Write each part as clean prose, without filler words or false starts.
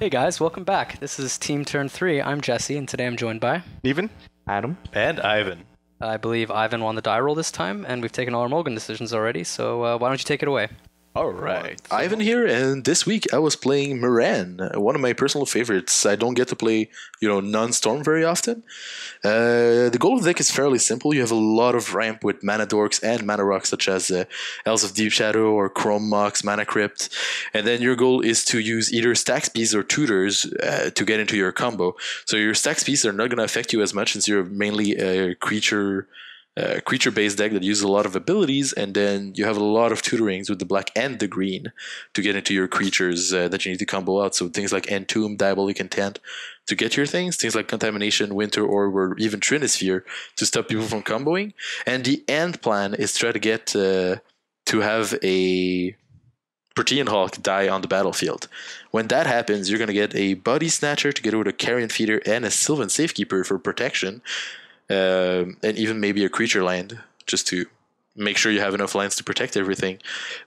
Hey guys, welcome back. This is Team Turn 3. I'm Jesse, and today I'm joined by... Even? Adam. And Ivan. I believe Ivan won the die roll this time, and we've taken all our mulligan decisions already, so why don't you take it away? All right. Ivan here, and this week I was playing Meren, one of my personal favorites. I don't get to play, non-storm very often. The goal of the deck is fairly simple. You have a lot of ramp with mana dorks and mana rocks, such as Elves of Deep Shadow or Chrome Mox, Mana Crypt. And then your goal is to use either Stax pieces or tutors to get into your combo. So your Stax pieces are not going to affect you as much since you're mainly a creature-based deck that uses a lot of abilities, and then you have a lot of tutorings with the black and the green to get into your creatures that you need to combo out. So things like Entomb, Diabolic Intent to get your things, things like Contamination, Winter Orb, or even Trinisphere to stop people from comboing. And the end plan is try to get to have a Protean Hawk die on the battlefield. When that happens, you're going to get a Body Snatcher together with a Carrion Feeder and a Sylvan Safekeeper for protection. And even maybe a creature land, just to make sure you have enough lands to protect everything.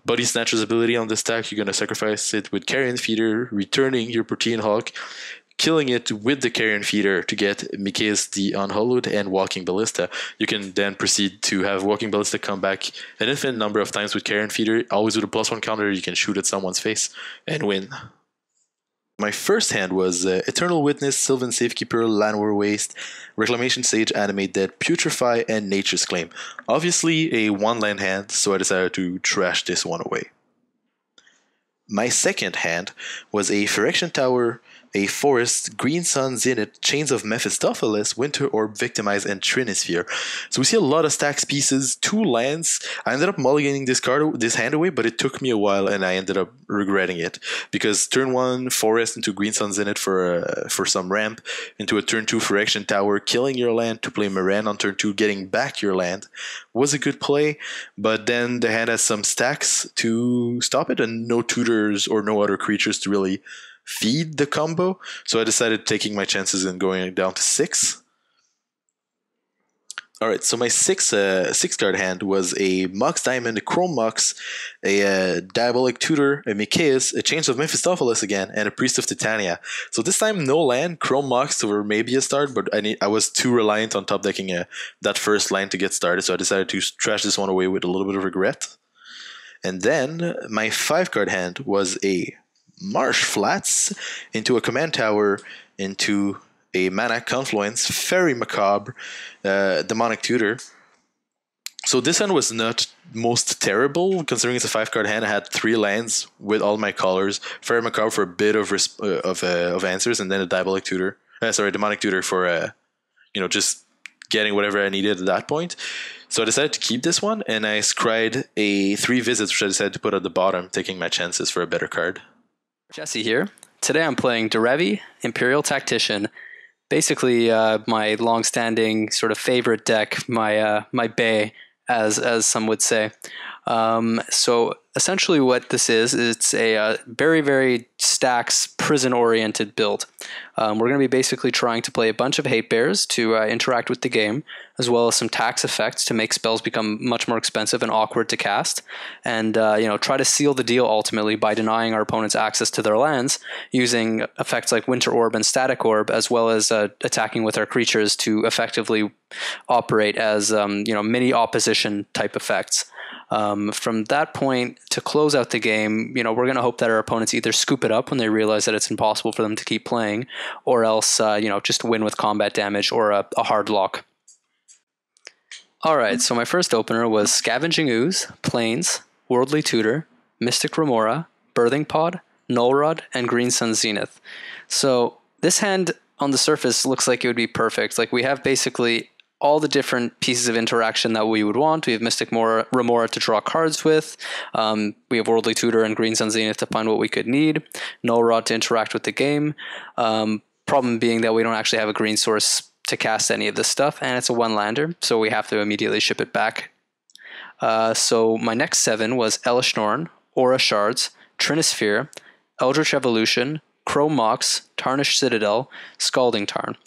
Body Snatcher's ability on this stack, you're going to sacrifice it with Carrion Feeder, returning your Protean Hawk, killing it with the Carrion Feeder to get Mikaeus the Unhallowed and Walking Ballista. You can then proceed to have Walking Ballista come back an infinite number of times with Carrion Feeder, always with a +1 counter. You can shoot at someone's face and win. My first hand was Eternal Witness, Sylvan Safekeeper, Landwar Waste, Reclamation Sage, Animate Dead, Putrefy, and Nature's Claim. Obviously a one-land hand, so I decided to trash this one away. My second hand was a Phyrexian Tower, a Forest, Green Sun, Zenith, Chains of Mephistopheles, Winter Orb, Victimize, and Trinisphere. So we see a lot of Stax pieces, 2 lands. I ended up mulliganing this hand away, but it took me a while, and I ended up regretting it. Because turn 1, Forest into Green Sun, Zenith for some ramp, into a turn 2 Phyrexian Tower, killing your land to play Meren on turn 2, getting back your land, was a good play, but then the hand has some stacks to stop it, and no tutors or no other creatures to really feed the combo, so I decided taking my chances and going down to 6. Alright, so my 6 card hand was a Mox Diamond, a Chrome Mox, a Diabolic Tutor, a Mikaeus, a Chains of Mephistopheles again, and a Priest of Titania. So this time no land, Chrome Mox were maybe a start, but I was too reliant on top decking that first line to get started, so I decided to trash this one away with a little bit of regret. And then my 5 card hand was a Marsh Flats into a Command Tower into a Mana Confluence, Fairy Macabre, Demonic Tutor. So this hand was not most terrible, considering it's a 5-card hand. I had 3 lands with all my colors, Fairy Macabre for a bit of answers, and then a Demonic Tutor for just getting whatever I needed at that point. So I decided to keep this one, and I scryed a 3 Visits, which I decided to put at the bottom, taking my chances for a better card. Jesse here. Today I'm playing Derevi, Imperial Tactician. Basically, my long-standing sort of favorite deck, my bay, as some would say. So essentially what this is, it's a very, very Stax prison-oriented build. We're going to be basically trying to play a bunch of hate bears to interact with the game, as well as some tax effects to make spells become much more expensive and awkward to cast, and try to seal the deal ultimately by denying our opponents access to their lands using effects like Winter Orb and Static Orb, as well as attacking with our creatures to effectively operate as mini opposition type effects. From that point, to close out the game, we're going to hope that our opponents either scoop it up when they realize that it's impossible for them to keep playing, or else, just win with combat damage or a hard lock. Alright, so my first opener was Scavenging Ooze, Plains, Worldly Tutor, Mystic Remora, Birthing Pod, Null Rod, and Green Sun Zenith. So this hand on the surface looks like it would be perfect. Like, we have basically all the different pieces of interaction that we would want. We have Mystic Remora to draw cards with. We have Worldly Tutor and Green Sun Zenith to find what we could need. Null Rod to interact with the game. Problem being that we don't actually have a green source to cast any of this stuff, and it's a 1-lander, so we have to immediately ship it back. So my next 7 was Elesh Norn, Aura Shards, Trinisphere, Eldritch Evolution, Chrome Mox, Tarnished Citadel, Scalding Tarn.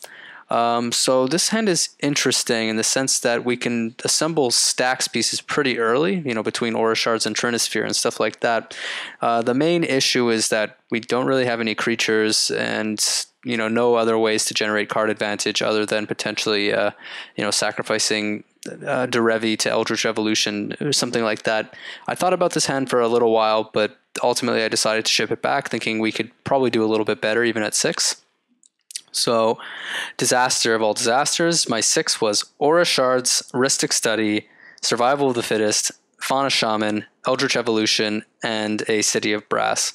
So this hand is interesting in the sense that we can assemble Stax pieces pretty early, between Aura Shards and Trinisphere and stuff like that. The main issue is that we don't really have any creatures and no other ways to generate card advantage other than potentially sacrificing Derevi to Eldritch Evolution or something like that. I thought about this hand for a little while, but ultimately I decided to ship it back, thinking we could probably do a little bit better even at 6. So, disaster of all disasters, my 6 was Aura Shards, Rhystic Study, Survival of the Fittest, Fauna Shaman, Eldritch Evolution, and a City of Brass.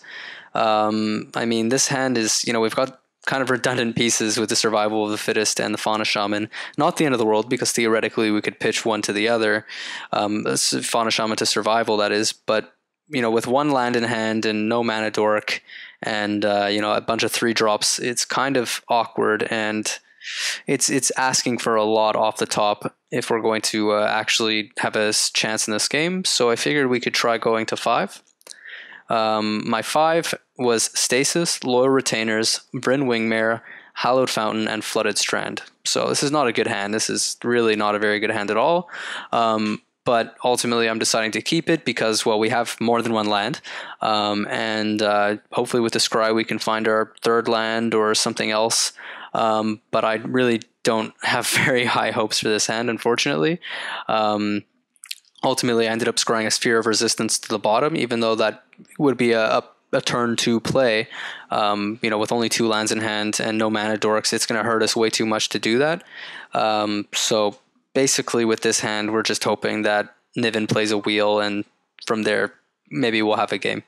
This hand is, we've got kind of redundant pieces with the Survival of the Fittest and the Fauna Shaman. Not the end of the world, because theoretically we could pitch one to the other. Fauna Shaman to Survival, that is. But, with one land in hand and no mana dork and, a bunch of 3-drops, it's kind of awkward and it's asking for a lot off the top if we're going to actually have a chance in this game. So I figured we could try going to 5. My 5 was Stasis, Loyal Retainers, Vryn Wingmare, Hallowed Fountain, and Flooded Strand. So this is not a good hand. This is really not a very good hand at all. But ultimately, I'm deciding to keep it because, well, we have more than one land. And hopefully with the Scry, we can find our 3rd land or something else. But I really don't have very high hopes for this hand, unfortunately. Ultimately, I ended up scrying a Sphere of Resistance to the bottom, even though that would be a turn 2 play. With only 2 lands in hand and no mana dorks, it's going to hurt us way too much to do that. So basically, with this hand, we're just hoping that Niven plays a wheel, and from there, maybe we'll have a game.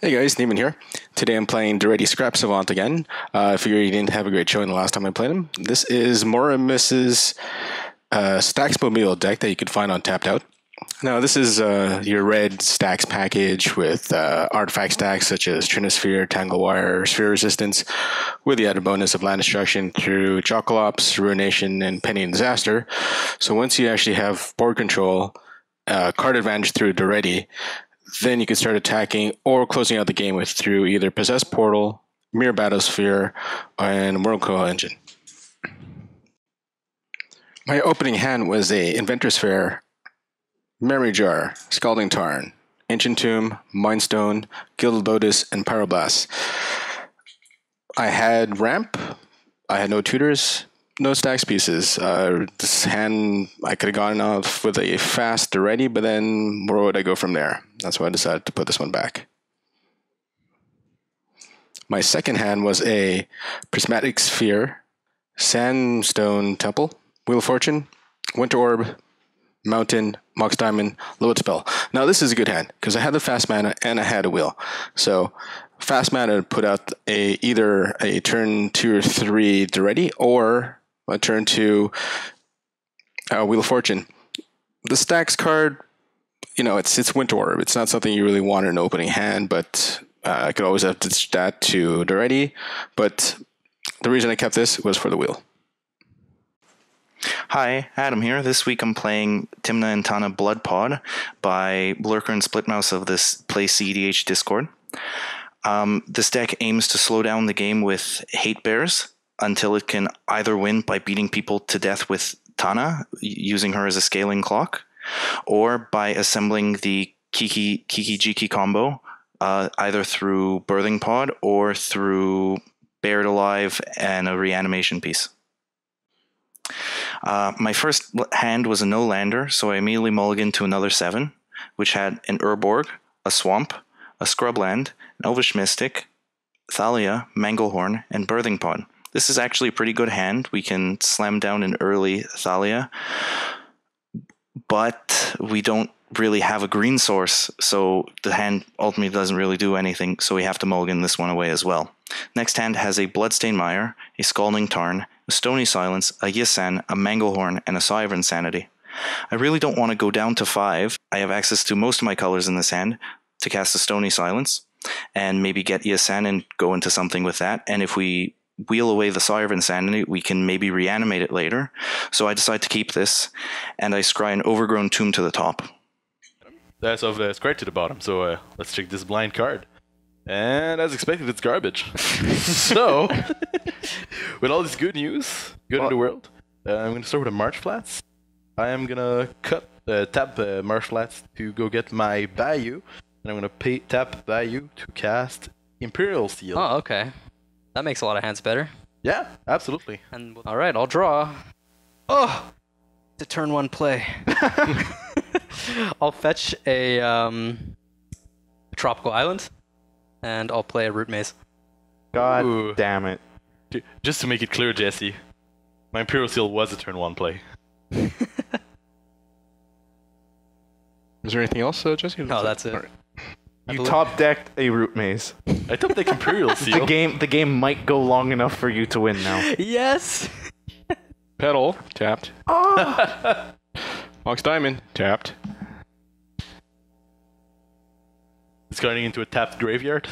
Hey guys, Niven here. Today I'm playing Daretti Scrap Savant again. I figure you didn't have a great showing the last time I played him. This is more or Mrs. Stax Mobile deck that you could find on Tapped Out. Now, this is your red Stax package with artifact stacks such as Trinisphere, Tanglewire, Sphere Resistance, with the added bonus of land destruction through Chocolops, Ruination, and Penny and Disaster. So once you actually have board control, card advantage through Daretti, then you can start attacking or closing out the game with through either Possessed Portal, Mirror Battlesphere, and World Coil Engine. My opening hand was a Inventor's Fair, Memory Jar, Scalding Tarn, Ancient Tomb, Mindstone, Gilded Lotus, and Pyroblast. I had Ramp, I had no tutors, no Stax pieces. This hand, I could have gone off with a fast Daretti, but then where would I go from there? That's why I decided to put this one back. My second hand was a Prismatic Sphere, Sandstone Temple, Wheel of Fortune, Winter Orb, Mountain, Mox Diamond, Load Spell. Now this is a good hand because I had the fast mana and I had a wheel. So fast mana put out either a turn 2 or 3 Daretti or a turn 2 Wheel of Fortune. The Stax card, it's Winter Orb. It's not something you really want in an opening hand, but I could always have ditched that to Daretti. But the reason I kept this was for the wheel. Hi, Adam here. This week I'm playing Tymna Tana Blood Pod by Lurker and Splitmouse of this Play CDH Discord. This deck aims to slow down the game with Hate Bears until it can either win by beating people to death with Tana, using her as a scaling clock, or by assembling the Kiki Jiki combo, either through Birthing Pod or through Buried Alive and a reanimation piece. My first hand was a no-lander, so I immediately mulliganed to another 7, which had an Urborg, a Swamp, a Scrubland, an Elvish Mystic, Thalia, Manglehorn, and Birthing Pod. This is actually a pretty good hand. We can slam down an early Thalia, but we don't really have a green source, so the hand ultimately doesn't really do anything, so we have to mulligan this one away as well. Next hand has a Bloodstained Mire, a Scalding Tarn, a Stony Silence, a Yisan, a Manglehorn, and a Sigh of Insanity. I really don't want to go down to 5. I have access to most of my colors in this hand to cast a Stony Silence, and maybe get Yisan and go into something with that, and if we wheel away the Sigh of Insanity, we can maybe reanimate it later. So I decide to keep this, and I scry an Overgrown Tomb to the top. That's of the square to the bottom, so let's check this blind card. And as expected, it's garbage. So, with all this good news, good in the world, I'm going to start with the March Flats. I am going to tap March Flats to go get my Bayou. And I'm going to tap Bayou to cast Imperial Seal. Oh, okay. That makes a lot of hands better. Yeah, absolutely. And all right, I'll draw. Oh, the turn 1 play. I'll fetch a tropical island, and I'll play a root maze. God Ooh. damn it. Just to make it clear, Jesse, my Imperial Seal was a turn 1 play. Is there anything else, Jesse? No, that's it. All right. You top decked a root maze. I took the Imperial Seal. The game might go long enough for you to win now. Yes. Pedal, tapped. Oh! Mox Diamond, tapped. Discarding into a tapped graveyard.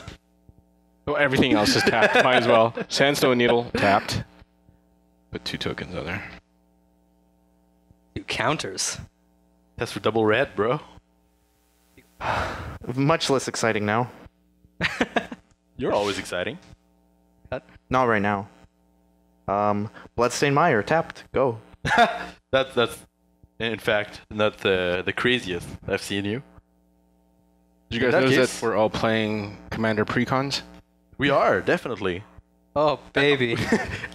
Oh, everything else is tapped. Might as well. Sandstone Needle, tapped. Put 2 tokens out there. 2 counters. That's for double red, bro. Much less exciting now. You're always exciting. Not right now. Bloodstained Mire, tapped. Go. That's in fact not the craziest I've seen you. Did you In guys that notice case- that we're all playing Commander Precons? We are definitely, Oh, baby.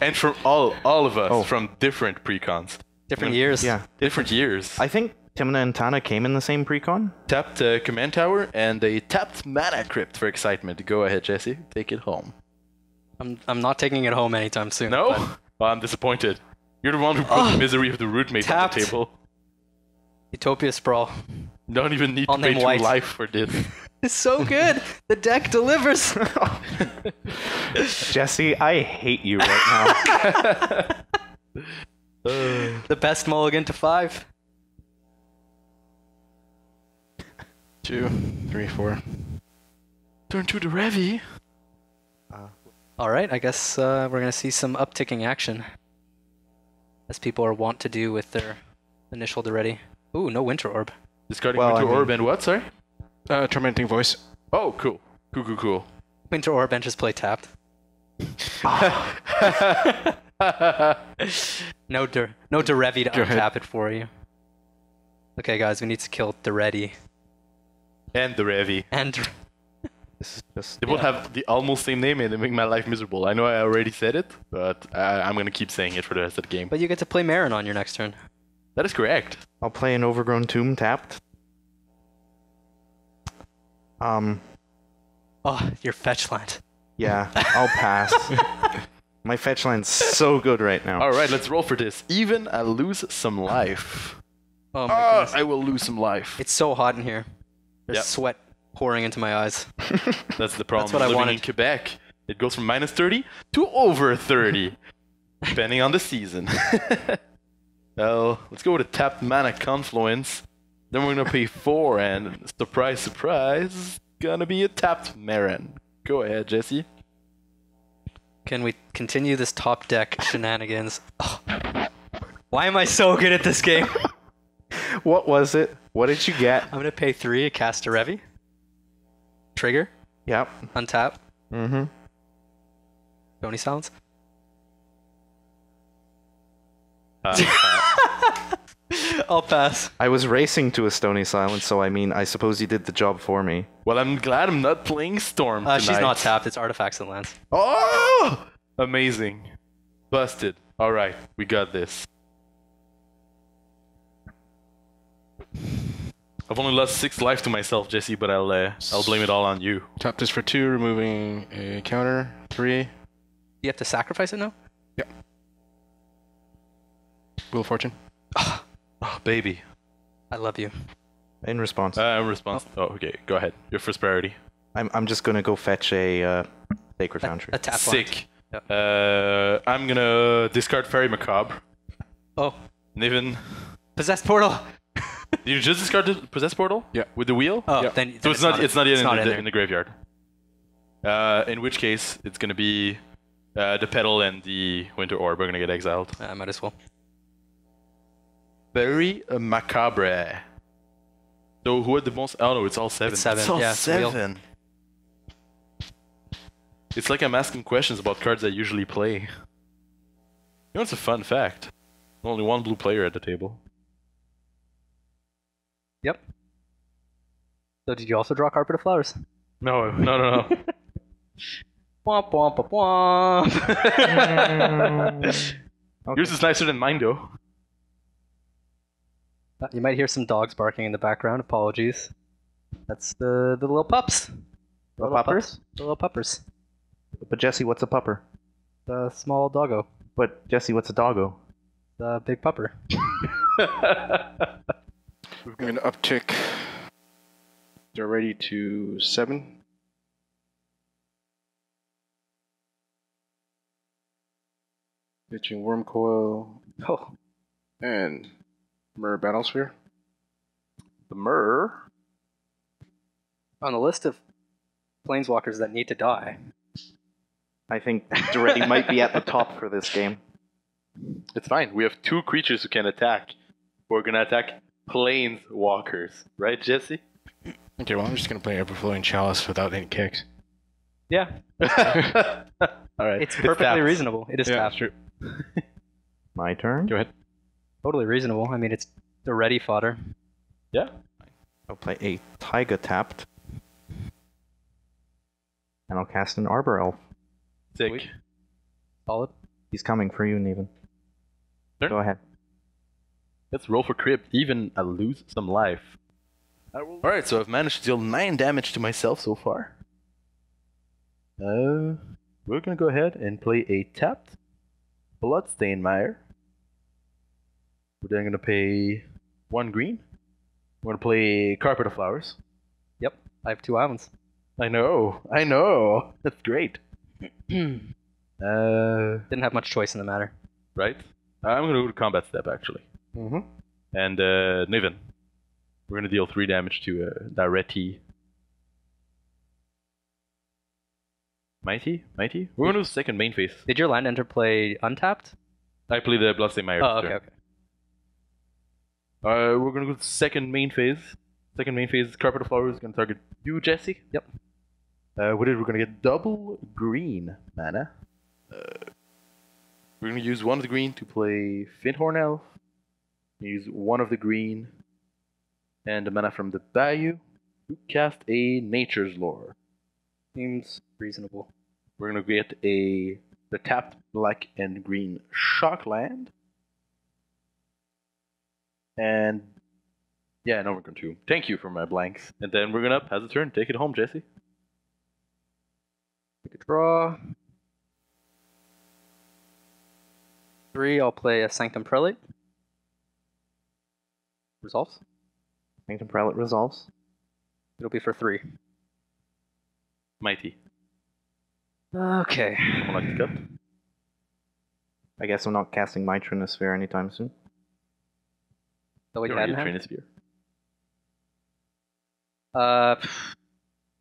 and from all of us Oh. from different precons, Different years. Yeah. different years. I think Tymna Tana came in the same precon. Tapped command tower and a tapped mana crypt for excitement. Go ahead, Jesse. Take it home. I'm not taking it home anytime soon. No, but well, I'm disappointed. You're the one who put the misery of the root mate on Tapped. the table. Utopia Sprawl. Don't even need I'll to pay name 2 white. life for this. It's so good. The deck delivers. Jesse, I hate you right now. The best mulligan to 5. 2, 3, 4. Turn to Derevi. All right, I guess we're going to see some upticking action, as people are wont to do with their initial Daretti. Ooh, no Winter Orb. Discarding Well, Winter I mean- Orb and what, sorry? Tormenting Voice. Oh, cool. Cool. Winter Orb and just play tapped. No Derevi to Go ahead. untap it for you. Okay, guys, we need to kill Daretti. And Derevi. And This is just. They both have the almost same name and they make my life miserable. I know I already said it, but I'm going to keep saying it for the rest of the game. but you get to play Meren on your next turn. That is correct. I'll play an Overgrown Tomb tapped. Oh, your fetch land. Yeah, I'll pass. My fetch line's so good right now. All right, let's roll for this. Even I lose some life. Oh my goodness. I will lose some life. It's so hot in here. There's Yep. sweat pouring into my eyes. That's the problem. That's what I Living wanted. in Quebec, it goes from minus 30 to over 30, depending on the season. Well, let's go with a tapped mana confluence. Then we're gonna pay 4, and surprise, surprise, gonna be a tapped Meren. Go ahead, Jesse. Can we continue this top deck shenanigans? Oh. Why am I so good at this game? What was it? What did you get? I'm gonna pay 3 to cast Derevi. Trigger, Yep. untap, Mm-hmm. Stony Silence. I'll pass. I was racing to a Stony Silence, so I mean, I suppose you did the job for me. Well, I'm glad I'm not playing Storm tonight. She's not tapped, it's Artifacts and Lands. Oh! Amazing. Busted. All right, we got this. I've only lost 6 life to myself, Jesse, but I'll blame it all on you. Tap this for 2, removing a counter. 3. You have to sacrifice it now? Wheel of Fortune. Oh, baby. I love you. In response, I'm responsible. Oh, okay. Go ahead. Your first priority. I'm just gonna go fetch a Sacred Foundry. A tap land. Sick. Yep. I'm gonna discard Fairy Macabre. Oh, Niven, Possessed Portal! did you just discard the Possess Portal? Yeah. With the wheel? Oh, Yeah. then So it's not yet there. in the graveyard. In which case, it's gonna be the Petal and the Winter Orb are gonna get exiled. I might as well. Very macabre. So who had the most? Oh no, it's all 7. It's 7, It's all yeah, it's a wheel. 7. It's like I'm asking questions about cards I usually play. You know, it's a fun fact. Only one blue player at the table. Yep. So did you also draw Carpet of Flowers? No. Womp womp womp womp. Yours is nicer than mine, though. You might hear some dogs barking in the background. Apologies. That's the little pups. Little puppers? The little puppers. But Jesse, what's a pupper? The small doggo. But Jesse, what's a doggo? The big pupper. We're going to uptick Daretti to 7. Pitching Worm Coil Oh, and Mirror Battlesphere. The Myrrh. on the list of planeswalkers that need to die. I think Daretti might be at the top for this game. It's fine. We have 2 creatures who can attack. We're gonna attack planeswalkers, right, Jesse? Okay, well, I'm just going to play Everflowing Chalice without any kicks. Yeah, All right. it's perfectly tapped. reasonable. It is tapped. True. My turn? Go ahead. Totally reasonable. I mean, it's the ready fodder. Yeah. I'll play a Taiga tapped. And I'll cast an Arbor Elf. Sick. Sweet. Solid. He's coming for you, Neven. Turn. Go ahead. Let's roll for crypt. Even I lose some life. Alright, so I've managed to deal 9 damage to myself so far. We're gonna go ahead and play a tapped Bloodstained Mire. We're then gonna pay 1 green. We're gonna play Carpet of Flowers. Yep, I have 2 islands. I know. That's great. Didn't have much choice in the matter. Right? I'm gonna go to combat step actually. Mm-hmm. And Niven. We're gonna deal 3 damage to Daretti. Mighty? We're gonna do second main phase. Did your land enter play untapped? I play the Bloodstained Mire. Oh, okay. We're gonna go to second main phase. Second main phase, Carpet of Flowers is gonna target you, Jesse. Yep. With it, we're gonna get double green mana. We're gonna use 1 of the green to play Finhorn Elf. Use 1 of the green and the mana from the Bayou to cast a Nature's Lore. Seems reasonable. We're gonna get the tapped black and green Shockland. And yeah, no, we're going to. Thank you for my blanks. And then we're gonna pass the turn. Take it home, Jesse. Take a draw. 3, I'll play a Sanctum Prelate. Resolves. Sanctum Prelate resolves. It'll be for 3. Mighty. Okay. One like the cup. I guess I'm not casting my Trinisphere anytime soon. That what you Don't had need in a hand? Trinisphere.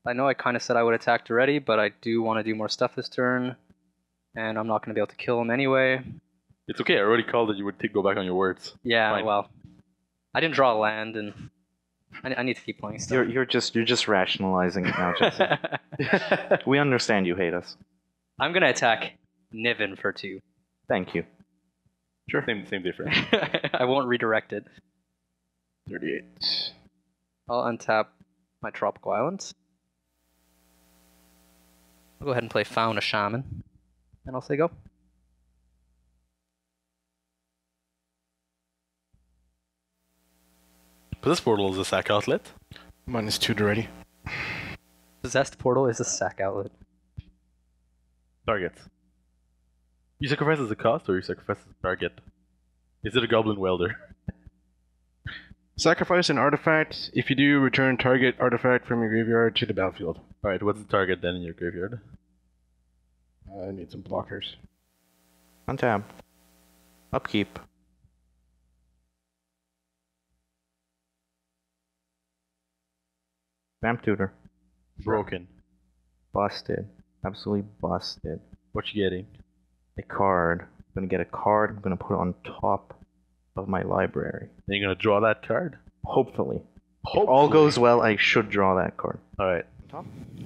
I know I kind of said I would attack Daretti, but I do want to do more stuff this turn. And I'm not going to be able to kill him anyway. It's okay, I already called that you would go back on your words. Yeah, Fine. well. I didn't draw a land, and I need to keep playing stuff. You're just rationalizing it now, Jesse. We understand you hate us. I'm going to attack Niven for 2. Thank you. Sure. Same difference. I won't redirect it. 38. I'll untap my Tropical Islands. I'll go ahead and play Fauna Shaman. And I'll say go. Possessed Portal is a sack outlet. -2 Daretti. Possessed Portal is a sack outlet. Target. You sacrifice as a cost or you sacrifice as a target? Is it a Goblin Welder? Sacrifice an artifact. If you do, return target artifact from your graveyard to the battlefield. Alright, what's the target then in your graveyard? I need some blockers. Untap. Upkeep. Vamp Tutor. Broken. Busted. Absolutely busted. What you getting? A card. I'm gonna get a card. I'm gonna put it on top of my library. Then you're gonna draw that card? Hopefully. If all goes well, I should draw that card. Alright.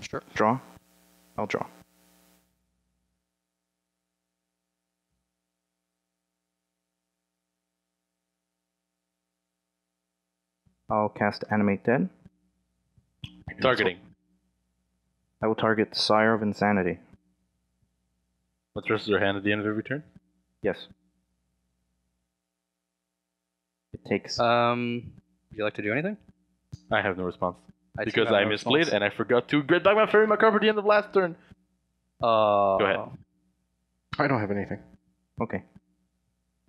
Sure. Draw. I'll draw. I'll cast Animate Dead. Targeting. I will target Sire of Insanity. What's the rest of your hand at the end of every turn? Yes. It takes. Would you like to do anything? I have no response. I Because I misplayed and I forgot to Great Dogma Fairy Macabre at the end of last turn. Go ahead. I don't have anything. Okay.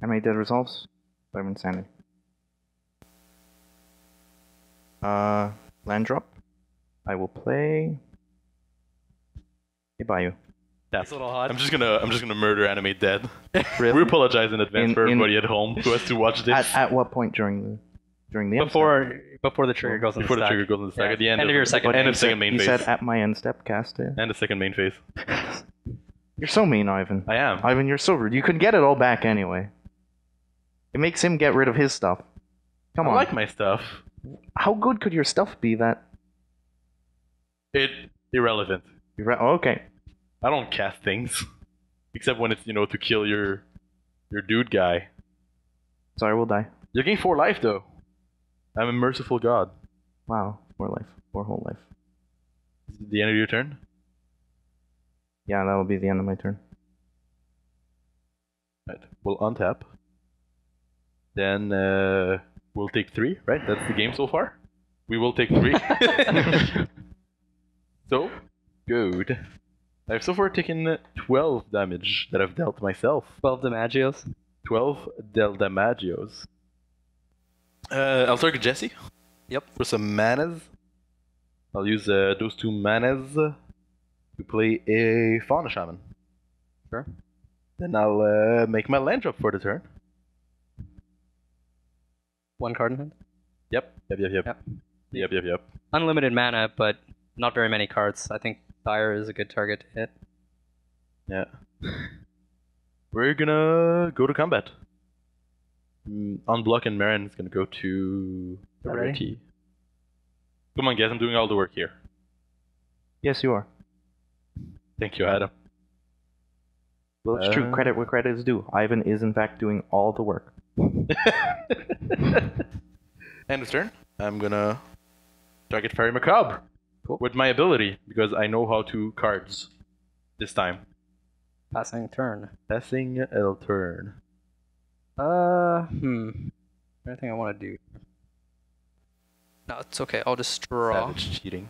Animate Dead resolves. Sire of Insanity. Land drop. I will play a Bayou. Tap. a little hot. I'm just gonna murder Animate Dead. Really? We apologize in advance In- for in- everybody at home who has to watch this At what point during the end step? Before the trigger goes on before the the stack. trigger goes in the stack. Yeah. At the end, End of your second end main of second main You phase. said at my end step, cast it. And the second main phase. You're so mean, Ivan. I am. Ivan, you're so rude. You could get it all back anyway. It makes him get rid of his stuff. Come I on. like my stuff. How good could your stuff be that... Irrelevant. Okay. I don't cast things. Except when it's, to kill your dude guy. Sorry, we'll die. You're getting 4 life though. I'm a merciful god. Wow. 4 life. 4 whole life. Is it the end of your turn? Yeah, that will be the end of my turn. Right. We'll untap. Then we'll take 3, right? That's the game so far. We will take 3. So good. I've so far taken 12 damage that I've dealt myself. 12 Damagios. 12 del damagios. I'll target Jesse. Yep. For some manas. I'll use those 2 manas to play a Fauna Shaman. Sure. Then I'll make my land drop for the turn. 1 card in hand. Yep. Yep. Unlimited mana, but not very many cards. I think Fire is a good target to hit. Yeah. We're gonna go to combat. Unblock and Meren is gonna go to Daretti. Come on, guys, I'm doing all the work here. Yes, you are. Thank you, Adam. Well, it's true. Credit where credit is due. Ivan is, in fact, doing all the work. End of turn. I'm gonna target Fairy Macabre with my ability because I know how to cards this time. Passing turn. Passing a turn. Anything I want to do? No, it's okay. I'll just draw. Savage cheating.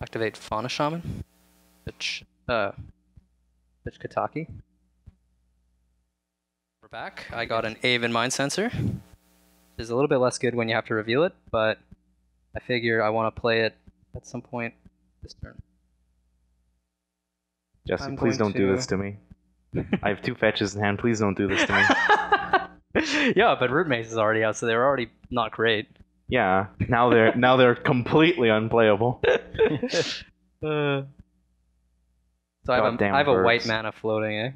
Activate Fauna Shaman. Pitch Kataki. We're back. I got an Aven Mind Sensor. It's a little bit less good when you have to reveal it, but I figure I want to play it at some point this turn. Jesse, I'm please going don't do to- this to me. I have 2 fetches in hand. Please don't do this to me. Yeah, but Root Mace is already out, so they're already not great. Yeah. Now they're completely unplayable. So Goddamn I have a white birds. mana floating, eh?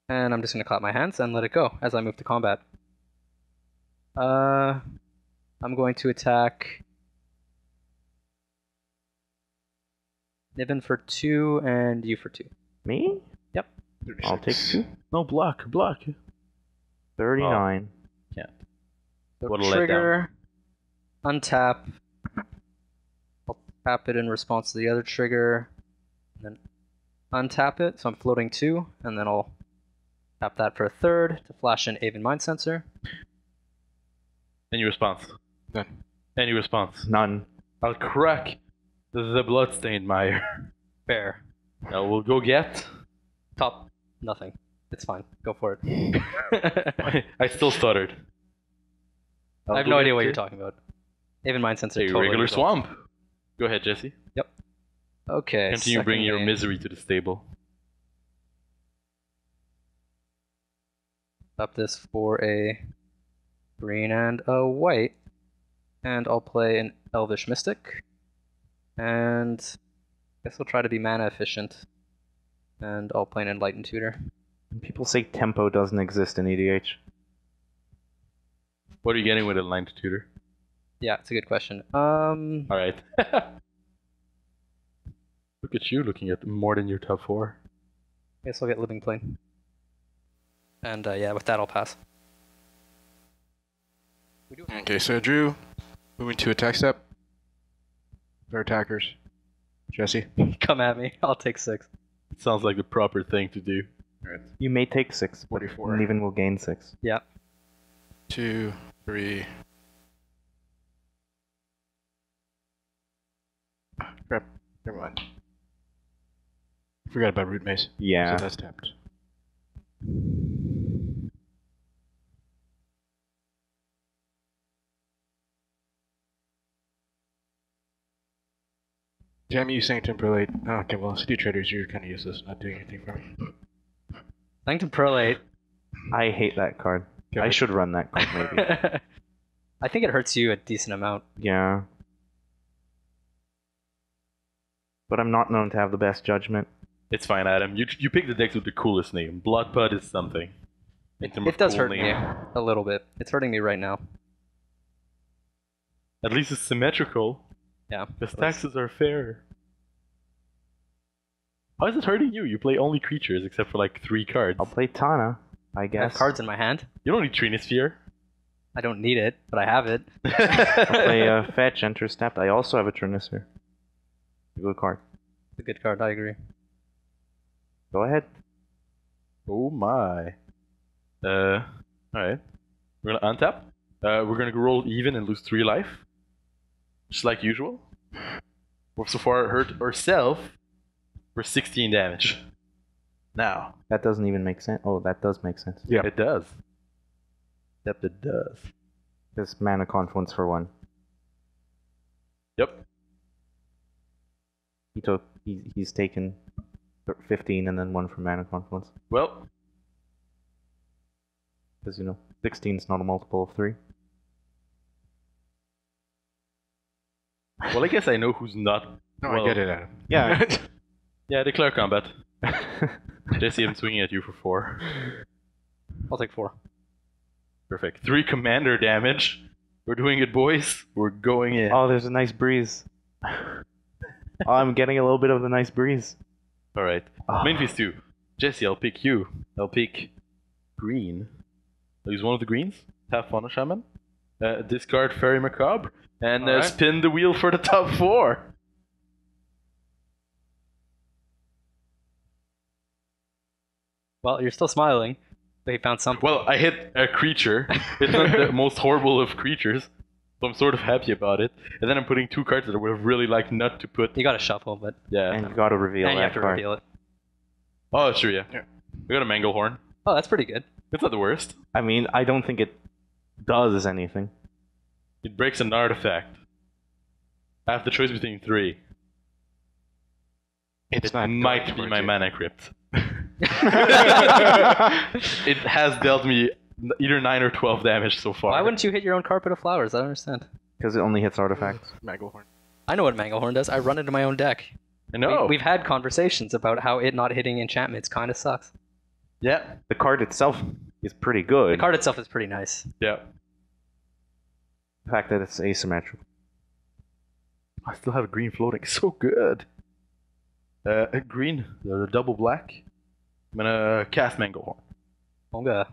And I'm just going to clap my hands and let it go as I move to combat. I'm going to attack Niven for 2 and you for 2. Me? Yep. I'll take 2. No, block. 39. Can't. So What a letdown. trigger, untap. I'll tap it in response to the other trigger, and then untap it. So I'm floating 2, and then I'll tap that for a 3rd to flash an Aven Mind Sensor. Any response? None. Any response? None. I'll crack the bloodstained mire. Fair. Now we'll go get. Top. Nothing. It's fine. Go for it. I still stuttered. I have no idea what you're talking about. Aven Mind Sensor. A totally regular resolved. swamp. Go ahead, Jesse. Okay. Continue second bringing your main. misery to the stable. Up this for a green and a white. And I'll play an Elvish Mystic. And I guess I'll try to be mana efficient. And I'll play an Enlightened Tutor. People say tempo doesn't exist in EDH. What are you getting with a line to tutor? Yeah, it's a good question. Alright. Look at you looking at more than your top 4. Guess I'll get living plane. And yeah, with that I'll pass. Okay, so Drew, moving to attack step. For attackers. Jesse. Come at me. I'll take 6. It sounds like the proper thing to do. You may take 6, but 44. Neven will gain 6. Yeah. 2, 3. Crap. Never mind. Forgot about root mace. Yeah. So that's tapped. Damn you, Sanctum Prelate. Oh, okay, well, City Traders, you're kind of useless, not doing anything for me. Sanctum Prelate. I hate that card. I should run that card, maybe. I think it hurts you a decent amount. Yeah. But I'm not known to have the best judgment. It's fine, Adam. You pick the decks with the coolest name. Bloodbud is something. It does hurt me a little bit. It's hurting me right now. At least it's symmetrical. Yeah. Because taxes are fair. How is it hurting you? You play only creatures except for like 3 cards. I'll play Tana, I I have guess. cards in my hand. You don't need Trinisphere. I don't need it, but I have it. I'll play Fetch, Enter Step. I also have a Trinisphere. A good card. It's a good card, I agree. Go ahead. Oh my. Alright. We're gonna untap. We're gonna go roll even and lose 3 life. Just like usual. We've so far hurt ourselves for 16 damage. Now. That doesn't even make sense. Oh, that does make sense. Yeah. It does. Yep, it does. This mana confluence for 1. Yep. He's taken 15 and then 1 from mana confluence. Well, Because, 16 is not a multiple of 3. well, I guess I know who's not. No, well, I get it, Adam. Yeah. Yeah, declare combat. Jesse, I'm swinging at you for 4. I'll take 4. Perfect. 3 commander damage. We're doing it, boys. We're going in. Oh, there's a nice breeze. Oh, I'm getting a little bit of the nice breeze. Alright. Oh. Main phase 2. Jesse, I'll pick you. I'll pick green. I'll use one of the greens. Have fun, Shaman. Discard Fairy Macabre. And Alright. spin the wheel for the top 4. Well, you're still smiling, but he found something. Well, I hit a creature. It's not the most horrible of creatures. So I'm sort of happy about it. And then I'm putting 2 cards that I would have really liked not to put. You gotta shuffle, but Yeah. And you gotta reveal and you that have to card. reveal it. Oh, sure, yeah. Yeah. We got a Manglehorn. Oh, that's pretty good. It's not the worst. I mean, I don't think it does anything. It breaks an artifact. I have the choice between 3. It's It not might going be towards my you. mana crypt. It has dealt me either 9 or 12 damage so far. Why wouldn't you hit your own carpet of flowers? I don't understand. Because it only hits artifacts. Manglehorn. I know what Manglehorn does. I run it in my own deck. I know. We've had conversations about how it not hitting enchantments kind of sucks. Yeah. The card itself is pretty good. The card itself is pretty nice. Yeah. The fact that it's asymmetrical. I still have a green floating. So good. A green, the double black. I'm gonna cast Manglehorn. Onga.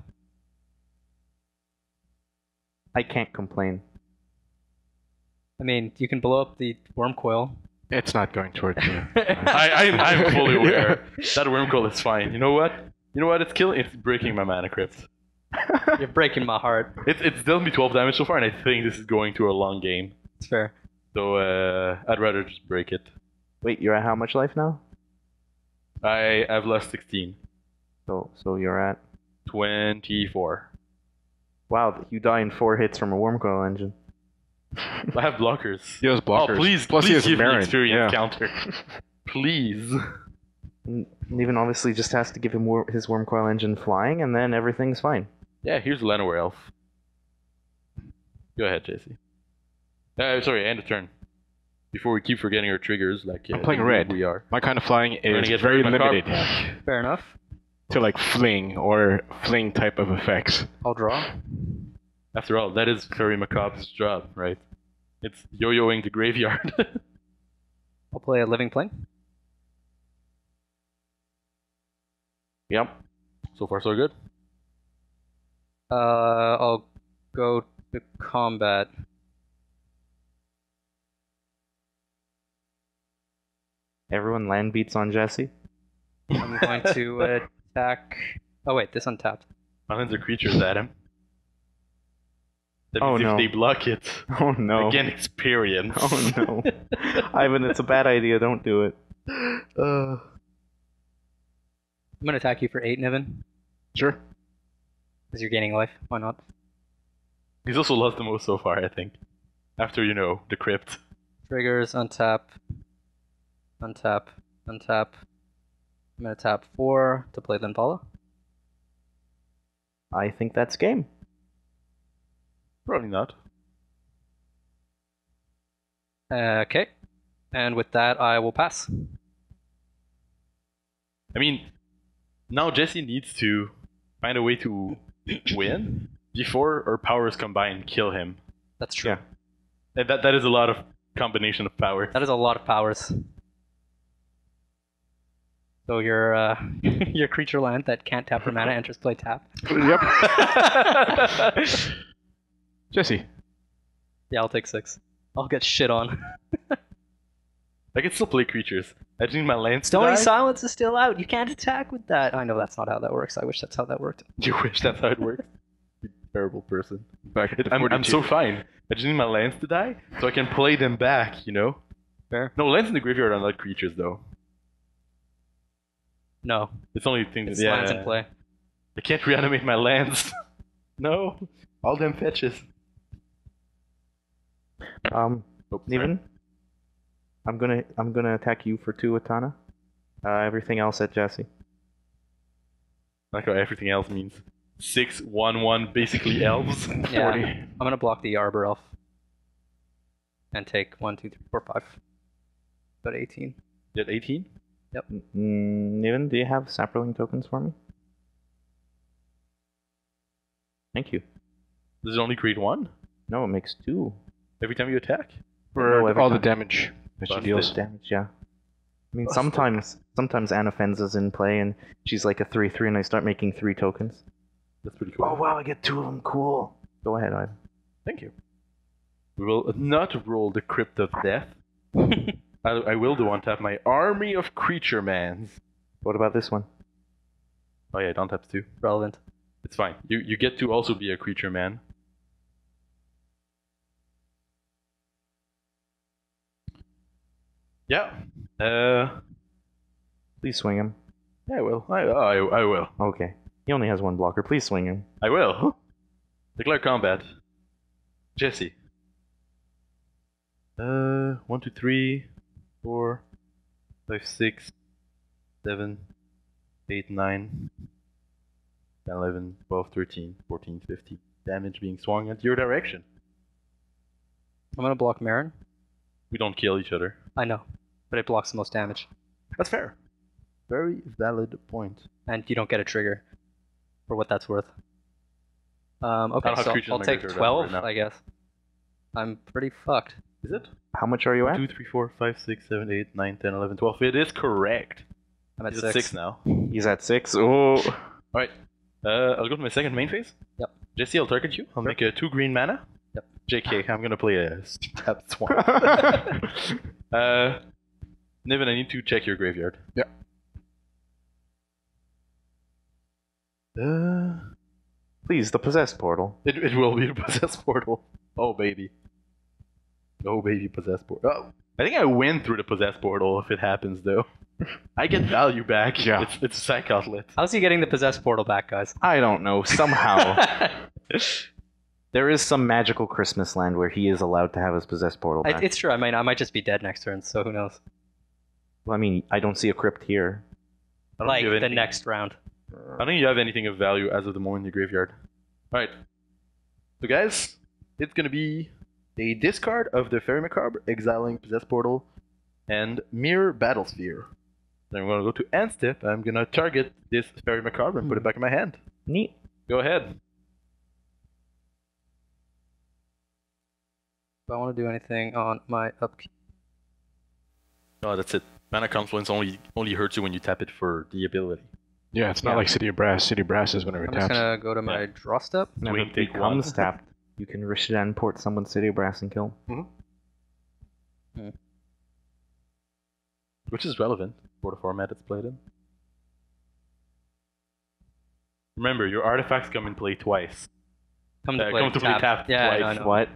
I can't complain. I mean, you can blow up the worm coil. It's not going towards you. I'm fully aware. That worm coil is fine. You know what? It's killing. It's breaking my mana crypt. You're breaking my heart. It's dealt me 12 damage so far, and I think this is going to a long game. It's fair. So I'd rather just break it. Wait, you're at how much life now? I've lost 16. So you're at... 24. Wow, you die in 4 hits from a worm coil engine. I have blockers. He has blockers. Oh, please, Plus he please has give me Meren. experience Yeah. counter. Please. And Neven obviously just has to give him his worm coil engine flying, and then everything's fine. Yeah, here's Llanowar Elf. Go ahead, JC. Sorry, end of turn. Before we keep forgetting our triggers, like I'm playing the red. we are. My kind of flying gonna is get very rid of my limited Fair enough. to like fling or fling type of effects. I'll draw. After all, that is Fairy Macabre's job, right? It's yo-yoing the graveyard. I'll play a living plane. Yep. So far, so good. I'll go to combat. Everyone land beats on Jesse. I'm going to attack. Oh wait, this untapped. My lands are creatures at him. That Oh, means if no. they block it, Oh no. again experience. Oh no. Ivan, it's a bad idea. Don't do it. I'm gonna attack you for 8, Niven, Sure. because you're gaining life. Why not? He's also lost the most so far, I think. After, the crypt. Triggers, untap, untap, untap. I'm gonna tap 4 to play Linvala. I think that's game. Probably not. Okay. And with that, I will pass. I mean, now Jesse needs to find a way to win before our powers combine and kill him. That's true. Yeah. And that is a lot of combination of power. That is a lot of powers. So your your creature land that can't tap for mana enters play tap. Yep. Jesse. Yeah, I'll take 6. I'll get shit on. I can still play creatures. I just need my lands to Stony die. Silence is still out. You can't attack with that. I know that's not how that works. I wish that's how that worked. You wish that's how it works? You terrible person. Back at the I'm 42. so fine. I just need my lands to die so I can play them back, Fair? No, lands in the graveyard are not creatures, though. No. It's only things. It's lands in play. I can't reanimate my lands. No. All them fetches. Oh, Niven, I'm gonna attack you for 2 with Tana. Everything else at Jesse. Like how everything else means 6/1/1, basically elves. Yeah. 40. I'm gonna block the Arbor Elf. And take 1, 2, 3, 4, 5. About 18. You at 18? Niven, do you have Sapperling tokens for me? Thank you. Does it only create 1? No, it makes 2. Every time you attack? For No, every all the time. damage that she Busted. deals. Damage, yeah. I mean, Busted. sometimes Anna Fenza's in play and she's like a 3/3 and I start making 3 tokens. That's pretty cool. Oh wow, I get 2 of them. Cool. Go ahead, Ivan. Thank you. We will not roll the Crypt of Death. I will do on tap my Army of Creature Mans. What about this one? Oh yeah, don't tap 2. Relevant. It's fine. You get to also be a creature man. Yeah. Please swing him. I will. I will. Okay. He only has 1 blocker. Please swing him. I will. Declare combat. Jesse. 1, 2, 3, 4, 5, 6, 7, 8, 9, 10, 11, 12, 13, 14, 15. Damage being swung at your direction. I'm gonna block Meren. We don't kill each other. I know. But it blocks the most damage. That's fair. Very valid point. And you don't get a trigger. For what that's worth. Okay, I don't have so creatures I'll in my take graveyard 12, right now. I guess. I'm pretty fucked. Is it? How much are you at? 2, 3, 4, 5, 6, 7, 8, 9, 10, 11, 12. It is correct. I'm at He's 6. at 6 now. He's at 6. Oh. Alright. I'll go to my second main phase. Yep. Jesse, I'll target you. I'll make a 2 green mana. Yep. JK, I'm gonna play a tap swamp. Niven, I need to check your graveyard. Yeah. Please, the possessed portal. It will be the possessed portal. Oh baby. Oh baby, possessed portal. Oh, I think I win through the possessed portal if it happens though. I get value back. Yeah. It's a psych outlet. How's he getting the possessed portal back, guys? I don't know. Somehow. There is some magical Christmas land where he is allowed to have his possessed portal back. It's true. I might just be dead next turn, so who knows? Well, I mean, I don't see a crypt here. I don't Like think you have the anything- next round. I don't think you have anything of value as of the moment in your graveyard. Alright. So guys, it's gonna be a discard of the Fairy Macabre, exiling Possessed Portal, and Mirror Battlesphere. Then I'm gonna go to end step, I'm gonna target this Fairy Macabre and put it back in my hand. Neat. Go ahead. Do I want to do anything on my upkeep? Oh, that's it. Mana Confluence only hurts you when you tap it for the ability. Yeah, it's not like City of Brass. City of Brass is whenever it I'm just taps. gonna go to my draw step. Whenever Swing, it take becomes one. tapped, you can Rishidan port someone's City of Brass and kill. Which is relevant for the format it's played in. Remember, your artifacts come in play twice. Come to play, come to play tapped Yeah, twice. I know. What?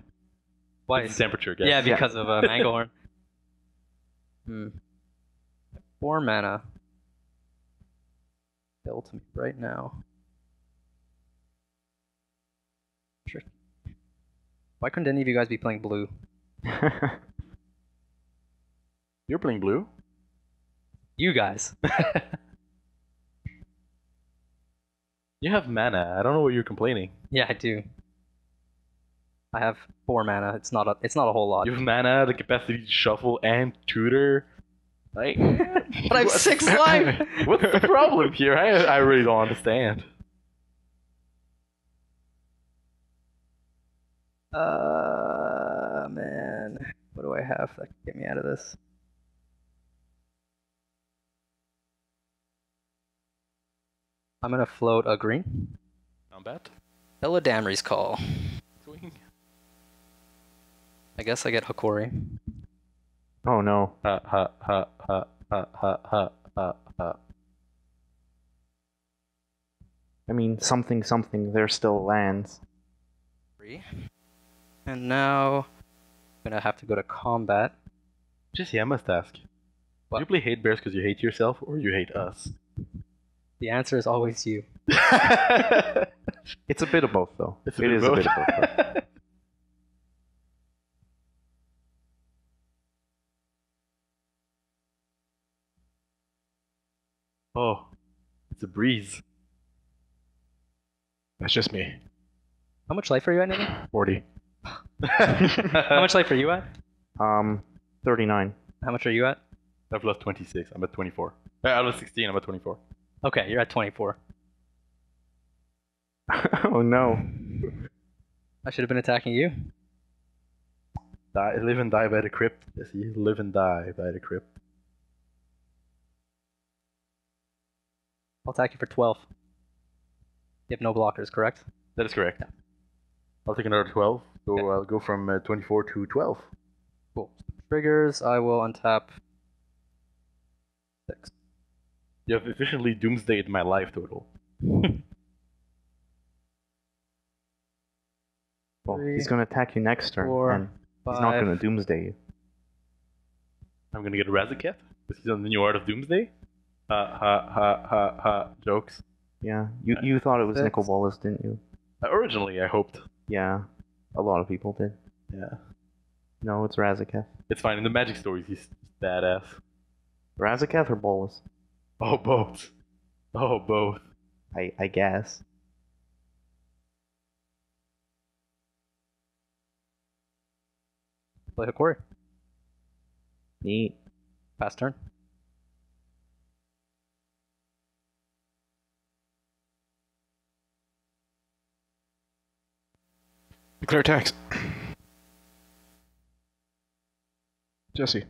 Why? It's temperature, guys. Yeah, because of Manglehorn. 4 mana. Bill to me right now. Sure. Why couldn't any of you guys be playing blue? You're playing blue? You guys. You have mana. I don't know what you're complaining. Yeah, I do. I have 4 mana. It's not a whole lot. You have mana, the capacity to shuffle and tutor. Like, But I have 6 life. what's the problem here? I really don't understand. Man, what do I have that can get me out of this? I'm gonna float a green. Not bad. Ella Damry's Call. Swing. I guess I get Hokori. Oh no. Ha ha ha ha ha ha ha ha ha. I mean, something, there still lands. 3. And now I'm gonna have to go to combat. Jesse, I must ask. What? Do you play hate bears because you hate yourself or you hate us? The answer is always you. It's a bit of both, though. It's It is a bit of both. Oh, it's a breeze. That's just me. How much life are you at, Nini? 40. How much life are you at? 39. How much are you at? I've lost 26. I'm at 24. I lost 16. I'm at 24. Okay, you're at 24. Oh no. I should have been attacking you. Live and die by the crypt. Jesse, live and die by the crypt. I'll attack you for 12. You have no blockers, correct? That is correct. I'll take another 12. So Okay. I'll go from 24 to 12. Cool. Triggers, I will untap 6. You have efficiently doomsdayed my life total. Well, 3, he's gonna attack you next turn, 4, and he's not 5. gonna doomsday you. I'm gonna get Razaketh because he's on the new Art of Doomsday. Ha ha ha ha ha. Jokes. Yeah, you thought it was 6. Nicol Bolas, didn't you? Originally, I hoped. Yeah, a lot of people did. Yeah. No, it's Razaketh. It's fine. In the Magic stories, he's badass. Razaketh or Bolas? Oh, both. Oh, both. I guess. Play Hokori. Neat. Pass turn. Declare attacks. Jesse.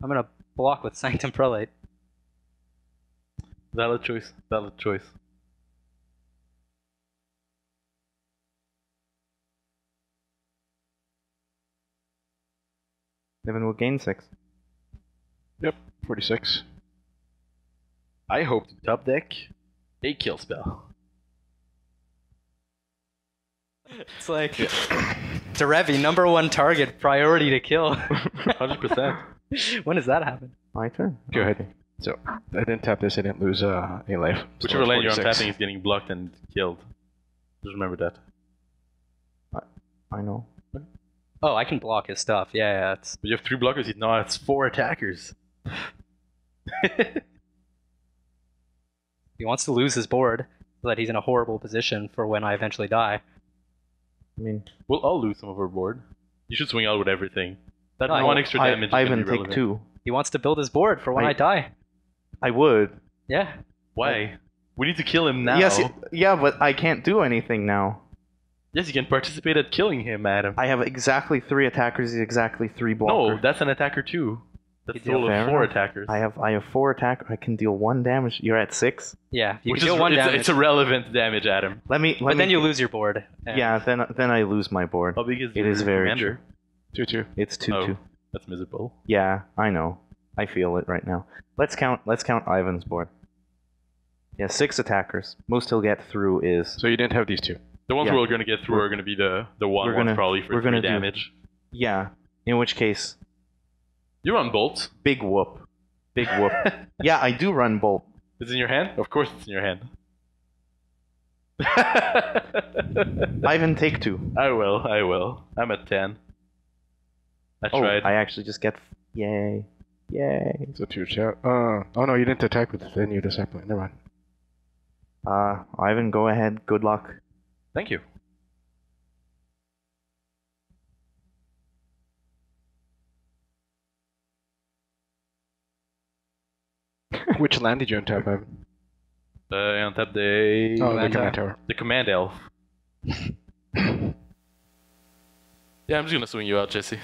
I'm gonna block with Sanctum Prelate. Valid choice. Valid choice. Niven will gain 6. Yep, 46. I hope to top deck a kill spell. It's like Derevi, #1 target, priority to kill. 100%. When does that happen? My turn. Go ahead. Okay. So, I didn't tap this, I didn't lose any life. So Whichever it's land you're 46. untapping is getting blocked and killed. Just remember that. I know. Oh, I can block his stuff. Yeah, it's But you have 3 blockers. No, it's 4 attackers. he wants to lose his board so that he's in a horrible position for when I eventually die. I mean, We'll all lose some of our board. You should swing out with everything. That No, one extra damage is Ivan, gonna be take relevant. 2. He wants to build his board for when I- I die. I would. Yeah. Why? We need to kill him now. Yes, yeah, but I can't do anything now. Yes, you can participate at killing him, Adam. I have exactly 3 attackers, exactly 3 blockers. No, that's an attacker too. That's You a total deal of fair 4 enough. attackers. I have 4 attack. I can deal 1 damage. You're at 6. Yeah, you Which can deal is 1 it's, damage. it's irrelevant damage, Adam. But then you lose your board. and- Yeah, then I lose my board. How big is It is your very commander? 2-2. It's 2-2. Oh, that's miserable. Yeah, I know. I feel it right now. Let's count Ivan's board. Yeah, 6 attackers. Most he'll get through is So you didn't have these 2. The ones Yeah. we're going to get through are going to be the one we're ones gonna- probably for we're 3 gonna do- damage. yeah. In which case, You run bolt. big whoop, big whoop. Yeah, I do run bolt. It's in your hand? Of course it's in your hand. Ivan, take 2. I will. I'm at 10. I Oh, tried. I actually just get. Yay, yay. So 2 shout. Oh no, you didn't attack with the new discipline. Never mind. Ivan, go ahead. Good luck. Thank you. Which land did you untap, Ivan? On top the Oh, the Command command tower. the command elf. Yeah, I'm just gonna swing you out, Jesse.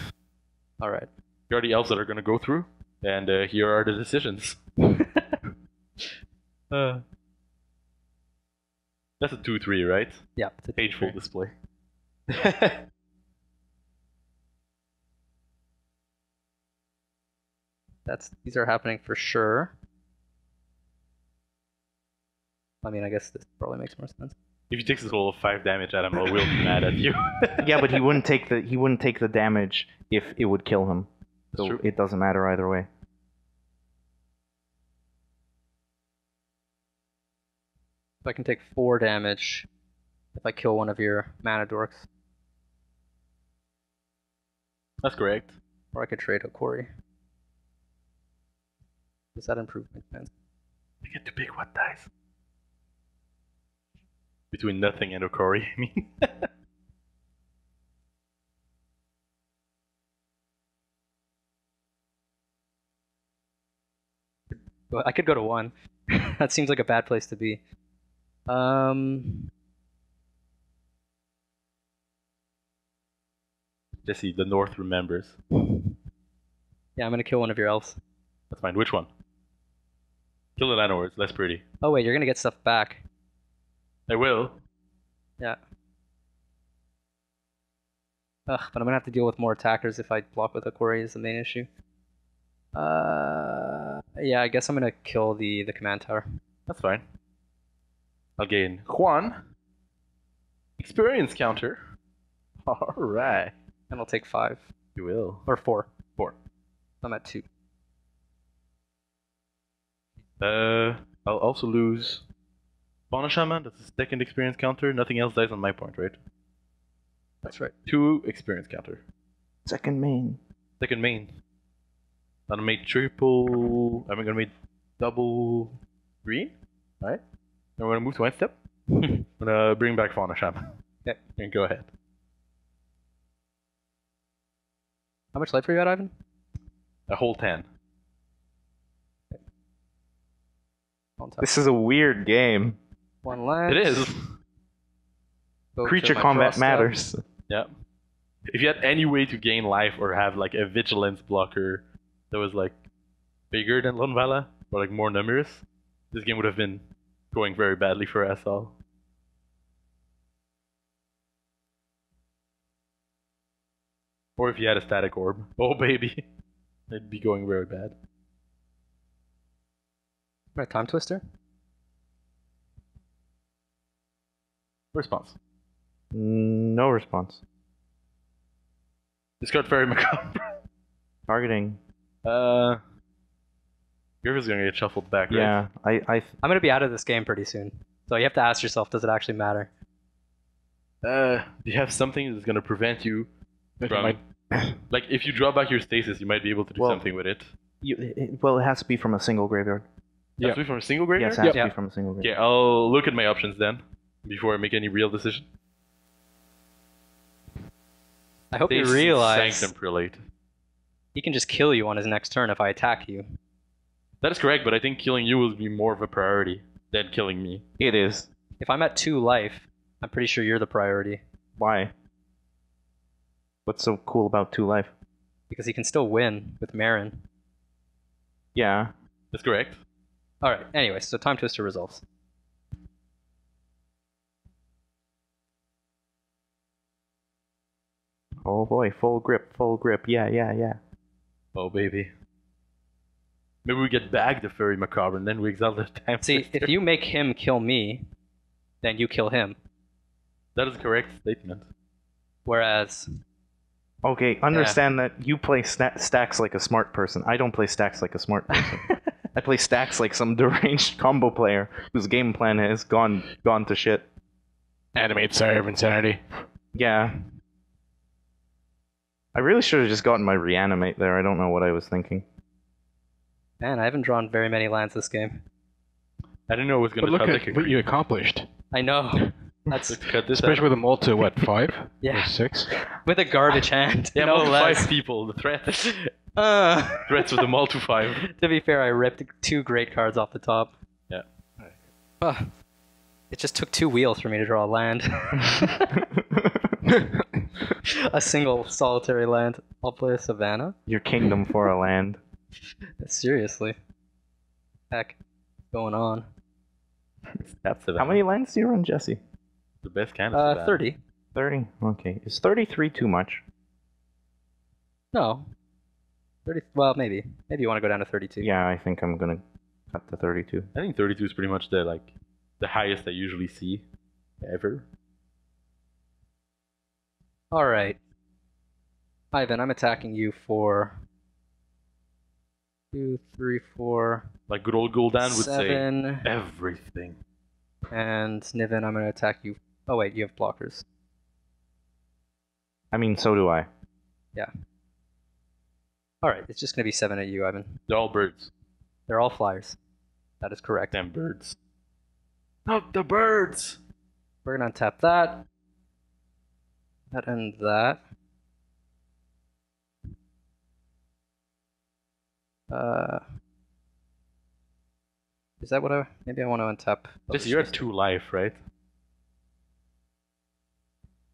All right. Here are the elves that are gonna go through, and here are the decisions. That's a 2-3, right? Yeah. it's a Pageful 2-3. display. These are happening for sure. I mean, I guess this probably makes more sense. If he takes a total of 5 damage at him, I will be mad at you. Yeah, but he wouldn't take the damage if it would kill him. That's So true. it doesn't matter either way. So I can take 4 damage if I kill one of your mana dorks, That's correct. or I could trade a Corey. Does that improve my chance? I get to pick what dice. Between nothing and Okori, I mean. Well, I could go to 1. That seems like a bad place to be. Jesse, the North remembers. Yeah, I'm gonna kill one of your elves. That's fine. Which one? Kill the Llanowar, it's less pretty. Oh wait, you're gonna get stuff back. I will. Yeah. Ugh, but I'm gonna have to deal with more attackers if I block with a Corey is the main issue. Yeah, I guess I'm gonna kill the command tower. That's fine. I'll gain Juan. Experience counter. Alright. And I'll take 5. You will. Or 4. 4. I'm at 2. I'll also lose Fauna Shaman, that's the second experience counter. Nothing else dies on my point, right? That's right. 2 experience counter. Second main. Second main. I'm gonna make triple. I'm gonna make double green. Alright. And we're gonna move to end step. I'm gonna bring back Fauna Shaman. Okay. And go ahead. How much life are you at, Ivan? A whole 10. On top. This is a weird game. 1 left. It is. Go to Creature my combat draw step. matters. Yeah. If you had any way to gain life or have like a vigilance blocker that was like bigger than Lonvala or like more numerous, this game would have been going very badly for SL. Or if you had a static orb. Oh baby. It'd be going very bad. Right, Time Twister? Response. No response. Discard Fairy Macabre. Targeting. Griffith's gonna get shuffled back, right? Yeah, I'm gonna be out of this game pretty soon. So you have to ask yourself, does it actually matter? Do you have something that's gonna prevent you from... Like, if you draw back your stasis, you might be able to do Well, something with it. Well, it has to be from a single graveyard. Has to be from a single graveyard? Yes, it has to Yeah. be from a single Okay, graveyard. I'll look at my options then, before I make any real decision. I hope you Stasis realize Sanctum Prelate. he can just kill you on his next turn if I attack you. That is correct, but I think killing you will be more of a priority than killing me. It is. If I'm at 2 life, I'm pretty sure you're the priority. Why? What's so cool about 2 life? Because he can still win with Meren. Yeah. That's correct. All right. Anyway, so Time Twister resolves. Oh boy, full grip, full grip. Yeah. Oh, baby. Maybe we get back the Furry Macabre and then we exile the Time See, Twister. if you make him kill me, then you kill him. That is a correct statement. Whereas, Okay, understand that you play Stax like a smart person. I don't play Stax like a smart person. I play Stax like some deranged combo player whose game plan has gone to shit. Animate Sire of Insanity. Yeah. I really should have just gotten my reanimate there. I don't know what I was thinking. man, I haven't drawn very many lands this game. I didn't know it was going But to look at what you accomplished. I know. Let's That's cut this Especially with a multi, what, 5? Yeah. Or 6? with a garbage hand. Yeah, no well, less. 5 people. The threat. Threats with the mall to 5. To be fair, I ripped 2 great cards off the top. Yeah. It just took 2 wheels for me to draw a land. A single solitary land. I'll play a Savannah. Your kingdom for a land. Seriously. Heck, what's going on? That's How many lands do you run, Jesse? The best kind of 30. 30? Okay. Is 33 too much? No. 30. Well, maybe. Maybe you want to go down to 32. Yeah, I think I'm gonna cut to 32. I think 32 is pretty much the highest I usually see ever. All right. Ivan, I'm attacking you for 2, 3, 4, Like good old Gul'dan would 7, say everything. and Niven, I'm going to attack you. Oh wait, you have blockers. I mean, so do I. All right, it's just going to be 7 at you, Ivan. They're all birds. They're all flyers. That is correct. Damn birds. Not the birds! We're going to untap that. That and that. Is that what I... Maybe I want to untap... Jesse, you're at 2 life, right?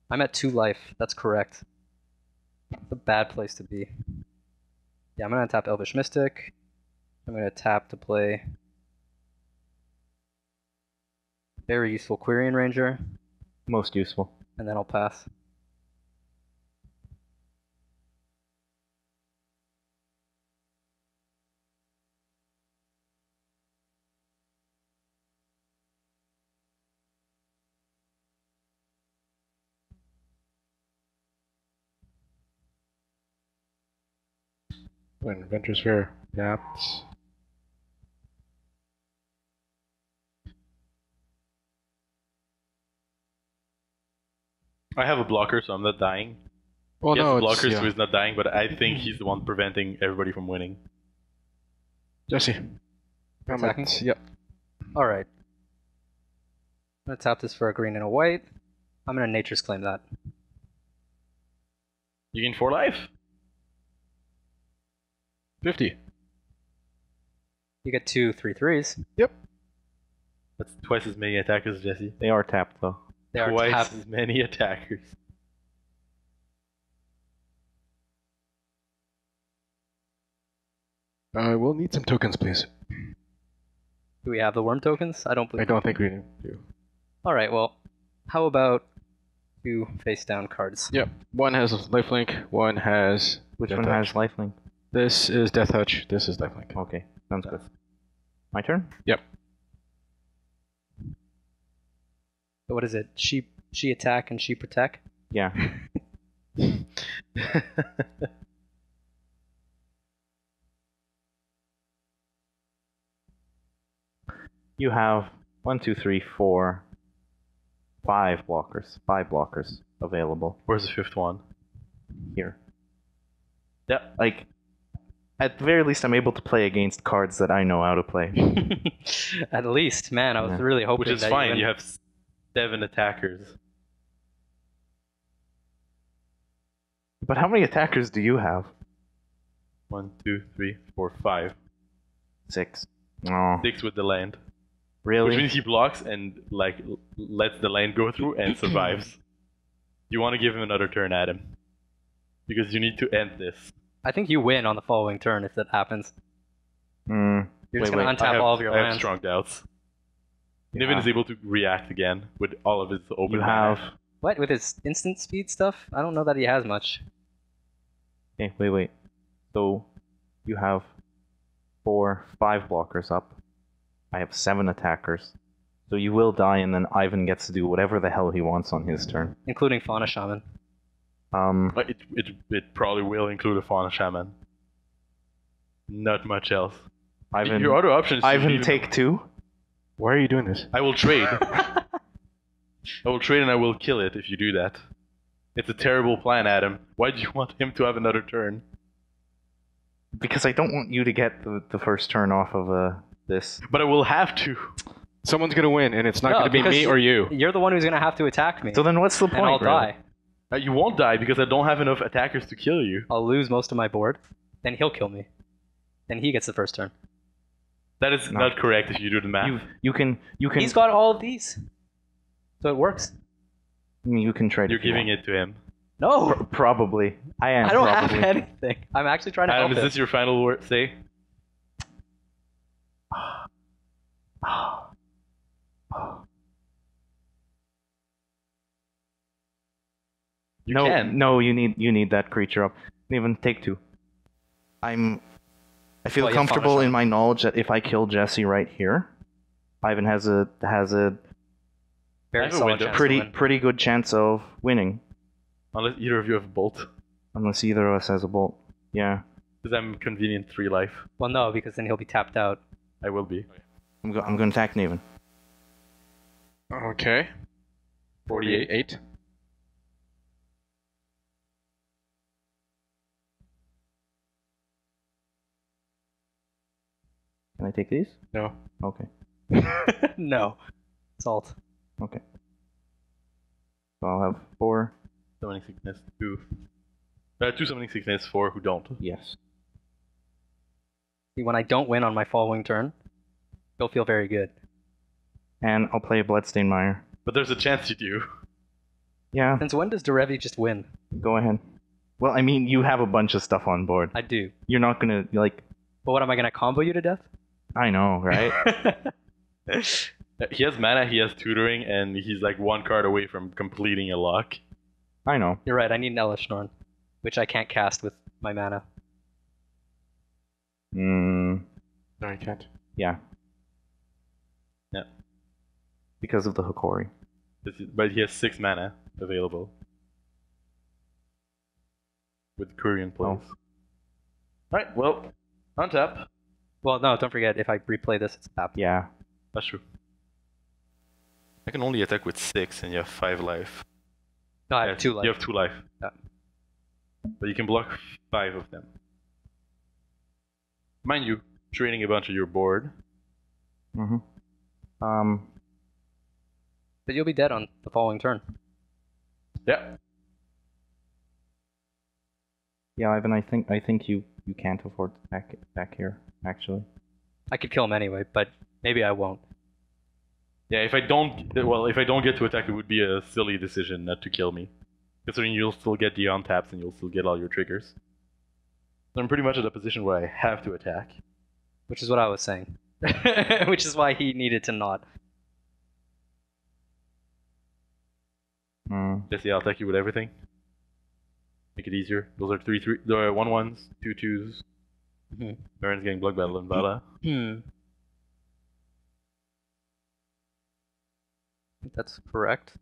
I'm at 2 life. That's correct. It's a bad place to be. Yeah, I'm going to untap Elvish Mystic. I'm going to tap to play... Very useful Quirion Ranger. Most useful. And then I'll pass. When Adventures Fair. Yaps. I have a blocker, so I'm not dying. Well, He has no, a blocker, it's, so he's not dying, but I think he's the one preventing everybody from winning. Jesse. Attacking? Yep. Alright. I'm going to tap this for a green and a white. I'm going to Nature's Claim that. You gain 4 life? 50. You get 2 3/3s. That's twice as many attackers, Jesse. They are tapped, though. They are Twice tapped. as many attackers. We'll need some tokens, please. Do we have the worm tokens? I don't I believe. don't think we do. Alright, well, how about 2 face down cards? Yep. One has lifelink, one has... Which Death one Touch. has lifelink? This is Death Touch, this is lifelink. Okay, sounds good. My turn? Yep. So what is it? She attack and she protect? Yeah. You have 1, 2, 3, 4, 5 blockers. 5 blockers available Where's the 5th one? here. Yeah. Like, at the very least, I'm able to play against cards that I know how to play. At least, man, I was Yeah. really hoping Which is that fine, even- you have 7 attackers. But how many attackers do you have? 1, 2, 3, 4, 5. 6. Oh, 6 with the land. really? Which means he blocks and lets the land go through and survives. You want to give him another turn at him. Because you need to end this. I think you win on the following turn if that happens. Mm. You're just Wait, gonna wait, untap all of your I have lands. strong doubts. Yeah. Niven is able to react again with all of his open You mana. have. What with his instant speed stuff? I don't know that he has much. Okay, wait. So you have 5 blockers up. I have 7 attackers. So you will die, and then Ivan gets to do whatever the hell he wants on his turn. Including Fauna Shaman. But it probably will include a Fauna Shaman. Not much else. Ivan, Your other option is to Ivan, leave- take 2. Why are you doing this? I will trade. I will trade and I will kill it if you do that. It's a terrible plan, Adam. Why do you want him to have another turn? Because I don't want you to get the first turn off of this. But I will have to. Someone's gonna win, and it's not No, gonna be because me or you. You're the one who's gonna have to attack me. So then what's the point? and I'll really? die. You won't die because I don't have enough attackers to kill you. I'll lose most of my board. Then he'll kill me. Then he gets the first turn. That is No. not correct if you do the math. You can. He's got all of these. So it works. You can trade. You're if you giving want. it to him. No! Probably. I am. I don't probably. have anything. I'm actually trying to Adam, help is him. this your final word? Say. You no, can. no, you need that creature up. Even take 2. I feel Well, yeah, comfortable Fauna in my knowledge that if I kill Jesse right here, Ivan has a Very I have a solid window. chance to win. pretty good chance of winning, Unless either of you have a bolt. unless either of us has a bolt. Yeah. Because I'm convenient 3 life. Well, no, because then he'll be tapped out. I will be. I'm going to attack Naven. Okay. 48. Can I take these? No. Okay. No. Salt. Okay. So I'll have 4. Summoning sickness 2. 2 summoning sickness, 4 who don't. Yes. See, when I don't win on my following turn, he'll feel very good. And I'll play Bloodstained Mire. But there's a chance you do. Yeah. Since when does Derevi just win? Go ahead. Well, I mean, you have a bunch of stuff on board. I do. You're not gonna like. But what, am I gonna combo you to death? I know, right? He has mana, he has tutoring, and he's like 1 card away from completing a lock. I know. You're right, I need an Elishnorn, which I can't cast with my mana. Mm, No, I can't. yeah. Yeah. Because of the Hikori. But he has 6 mana available. With Curry in place. Alright, well, untap. Well, no, don't forget, if I replay this, it's tapped. Yeah. That's true. I can only attack with 6 and you have 5 life. No, I Yeah, have 2 life. You have 2 life. Yeah. But you can block 5 of them. Mind you, trading a bunch of your board. Mm-hmm. But you'll be dead on the following turn. Yeah. Yeah, Ivan. I think you can't afford to back here. Actually. I could kill him anyway, but maybe I won't. Yeah, if I don't get to attack, it would be a silly decision not to kill me. Considering you'll still get the untaps and you'll still get all your triggers. So I'm pretty much at a position where I have to attack. Which is what I was saying. Which is why he needed to not. Jesse, I'll attack you with everything. Make it easier. Those are 3/3. There are 1/1s, 2/2s. Mhm. Meren's getting Blood Battle and Vala. I think that's correct.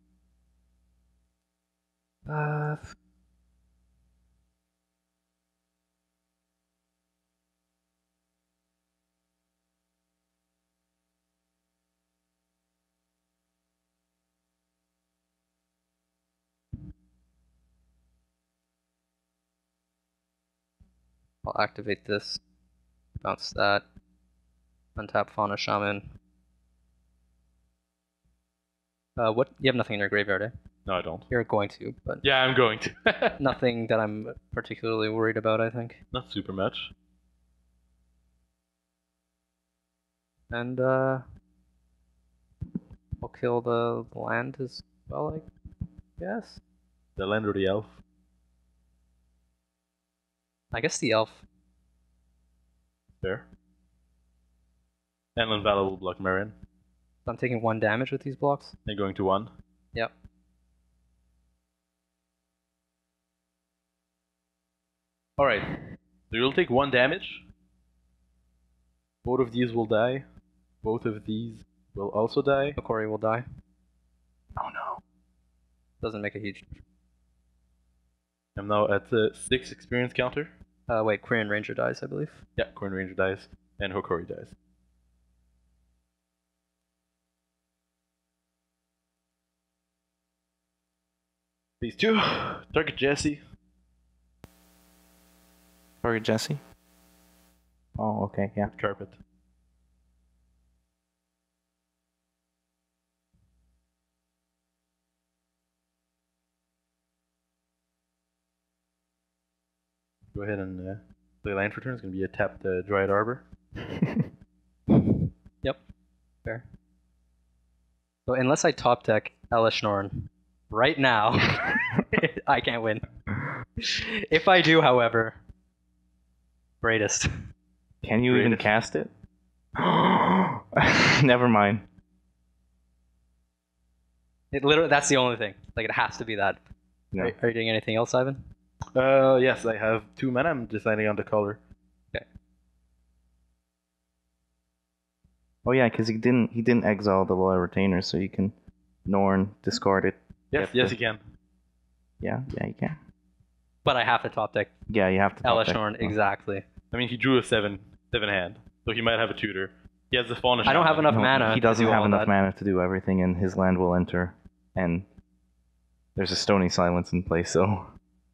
I'll activate this. Bounce that. Untap Fauna Shaman. What? You have nothing in your graveyard, eh? No, I don't. You're going to, but Yeah, I'm going to. nothing that I'm particularly worried about, I think. Not super much. And I'll kill the land as well, I guess. The land or the elf. I guess the elf. There. Inland Valor will block Meren. So I'm taking 1 damage with these blocks. Then going to 1. Yep. Alright. So you'll take 1 damage. Both of these will die. Both of these will also die. Okori will die. Oh no. Doesn't make a huge difference. I'm now at the 6 experience counter. Wait, Korean Ranger dies, I believe. Yeah, Corn Ranger dies. And Hokori dies. Phase 2. Target Jesse. Target Jesse. Oh, okay, yeah. Carpet. Go ahead and play land for turn. It's going to be a tapped Dryad Arbor. Yep. Fair. So unless I top deck Elishnorn right now, I can't win. If I do, however, greatest. Can you even cast it? Never mind. It literally, that's the only thing. Like, it has to be that. No. Are you doing anything else, Ivan? Yes, I have 2 mana. I'm deciding on the color. Oh yeah, because he didn't exile the Loyal Retainer, so you can Norn, discard it. Yes, Get yes, the- you can. Yeah, you can. But I have to top deck Yeah, you have to. top deck. Elishnorn, exactly. I mean, he drew a 7 hand, so he might have a tutor. He has the Fauna I don't have Shaman. enough mana He to doesn't do have all enough that. mana to do everything, and his land will enter, and there's a Stony Silence in place, so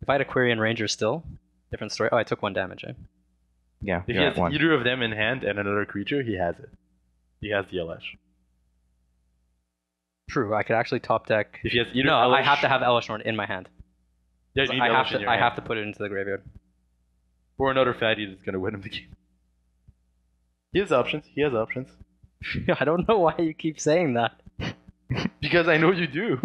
If I had a Quirion Ranger still, different story. Oh, I took 1 damage, eh? yeah, If you're he at has 1. either of them in hand and another creature, he has it. He has the Elesh. True, I could actually top deck. If he has either No, Elesh, I have to have Elishnorn in my hand. yeah, you need I have Elesh in to. your I hand. have to put it into the graveyard. Or another fatty that's going to win him the game. He has options. He has options. I don't know why you keep saying that. Because I know you do.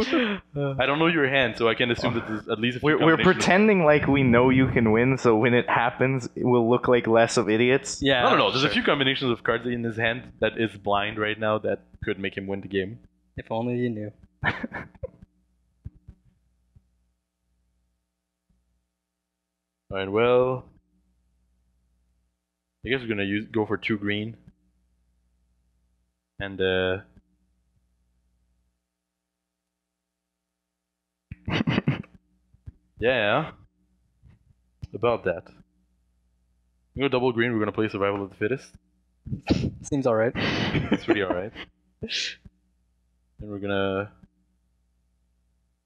I don't know your hand, so I can assume that there's at least a few We're combinations of- pretending like we know you can win, so when it happens, it will look like less of idiots. Yeah. No. There's a few combinations of cards in his hand that is blind right now that could make him win the game. If only you knew. Alright, well, I guess we're gonna go for 2 green. And yeah, about that. We go double green. We're gonna play Survival of the Fittest. Seems alright. It's pretty alright. And we're gonna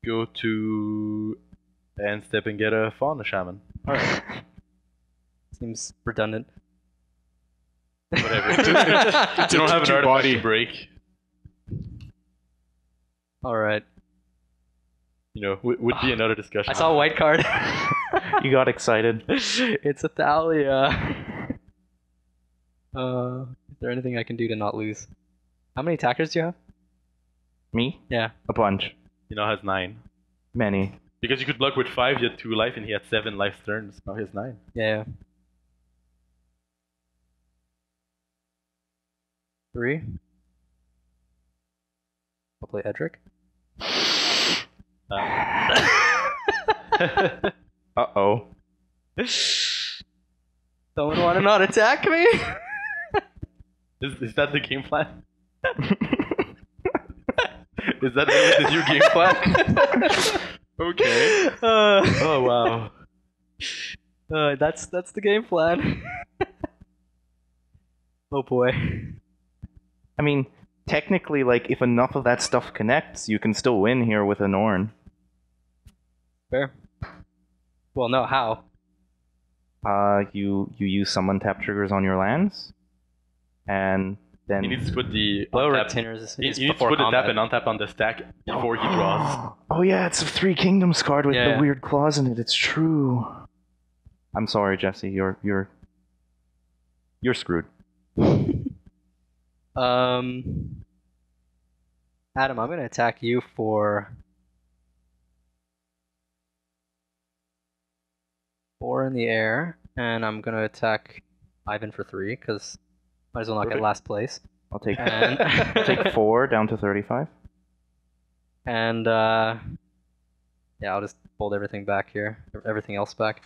go to end step and get a Fauna Shaman. Alright, Seems redundant. whatever. You don't have an artifact body. to break. Alright. You know, would be another discussion. I saw a white card. You got excited. It's a Thalia. Is there anything I can do to not lose? How many attackers do you have? Me? Yeah. A bunch. He now has 9. Many. Because you could block with 5, you had 2 life, and he had 7 life turns. Now he has 9. Yeah. 3. I'll play Edric. Uh-oh. Someone want to not attack me? Is that the game plan? Is that really the new game plan? Okay. Oh wow. That's the game plan. Oh boy. I mean, technically, like, if enough of that stuff connects, you can still win here with an Ornn. Fair. Well, no, how? You use some untap triggers on your lands, and then He needs to put the Low untap- retainers He is needs to before put the tap combat. and untap on the stack before he draws. Oh yeah, it's a Three Kingdoms card with Yeah. the weird claws in it. It's true. I'm sorry, Jesse. You're screwed. Adam, I'm gonna attack you for 4 in the air, and I'm gonna attack Ivan for 3 because might as well not get Perfect. last place. I'll take And I'll take 4 down to 35. and yeah, I'll just fold everything back here. Everything else back.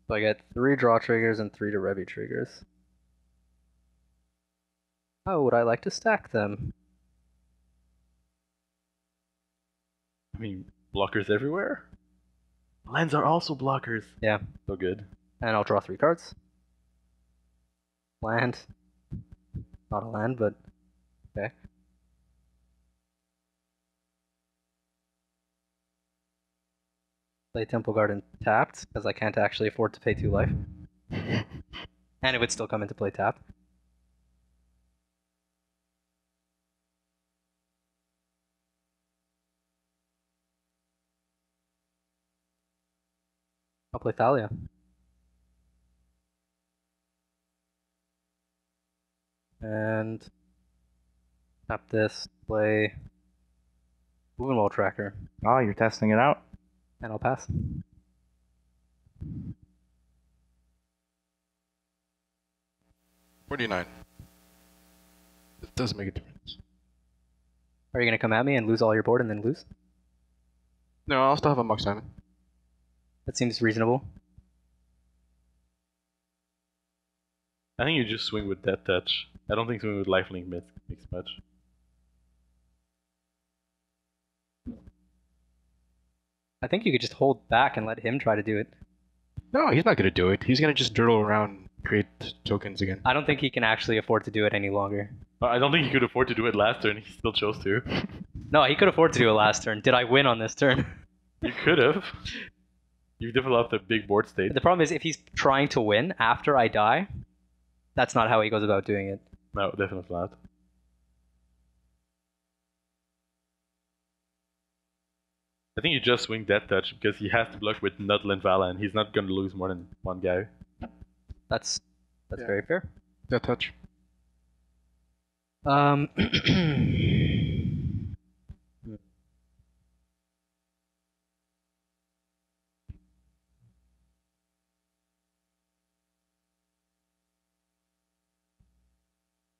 So I get 3 draw triggers and 3 Derevi triggers. How would I like to stack them? I mean, blockers everywhere. Lands are also blockers. Yeah. So good. And I'll draw 3 cards. Land. Not a land, but okay. Play Temple Garden tapped, because I can't actually afford to pay 2 life. And it would still come into play tapped. I'll play Thalia. And tap this, play Moving Wall Tracker, Oh, you're testing it out? and I'll pass. $49. It does make a difference. Are you gonna come at me and lose all your board and then lose? No, I'll still have a Mox Diamond. That seems reasonable. I think you just swing with Death Touch. I don't think swinging with Lifelink makes much. I think you could just hold back and let him try to do it. No, he's not going to do it. He's going to just dirtle around and create tokens again. I don't think he can actually afford to do it any longer. I don't think he could afford to do it last turn. He still chose to. No, he could afford to do it last turn. Did I win on this turn? You could have. You've developed a big board state. The problem is if he's trying to win after I die, that's not how he goes about doing it. No, definitely not. I think you just swing Death Touch because he has to block with Nuttl and Vala, and he's not going to lose more than one guy. That's Yeah. very fair. That touch.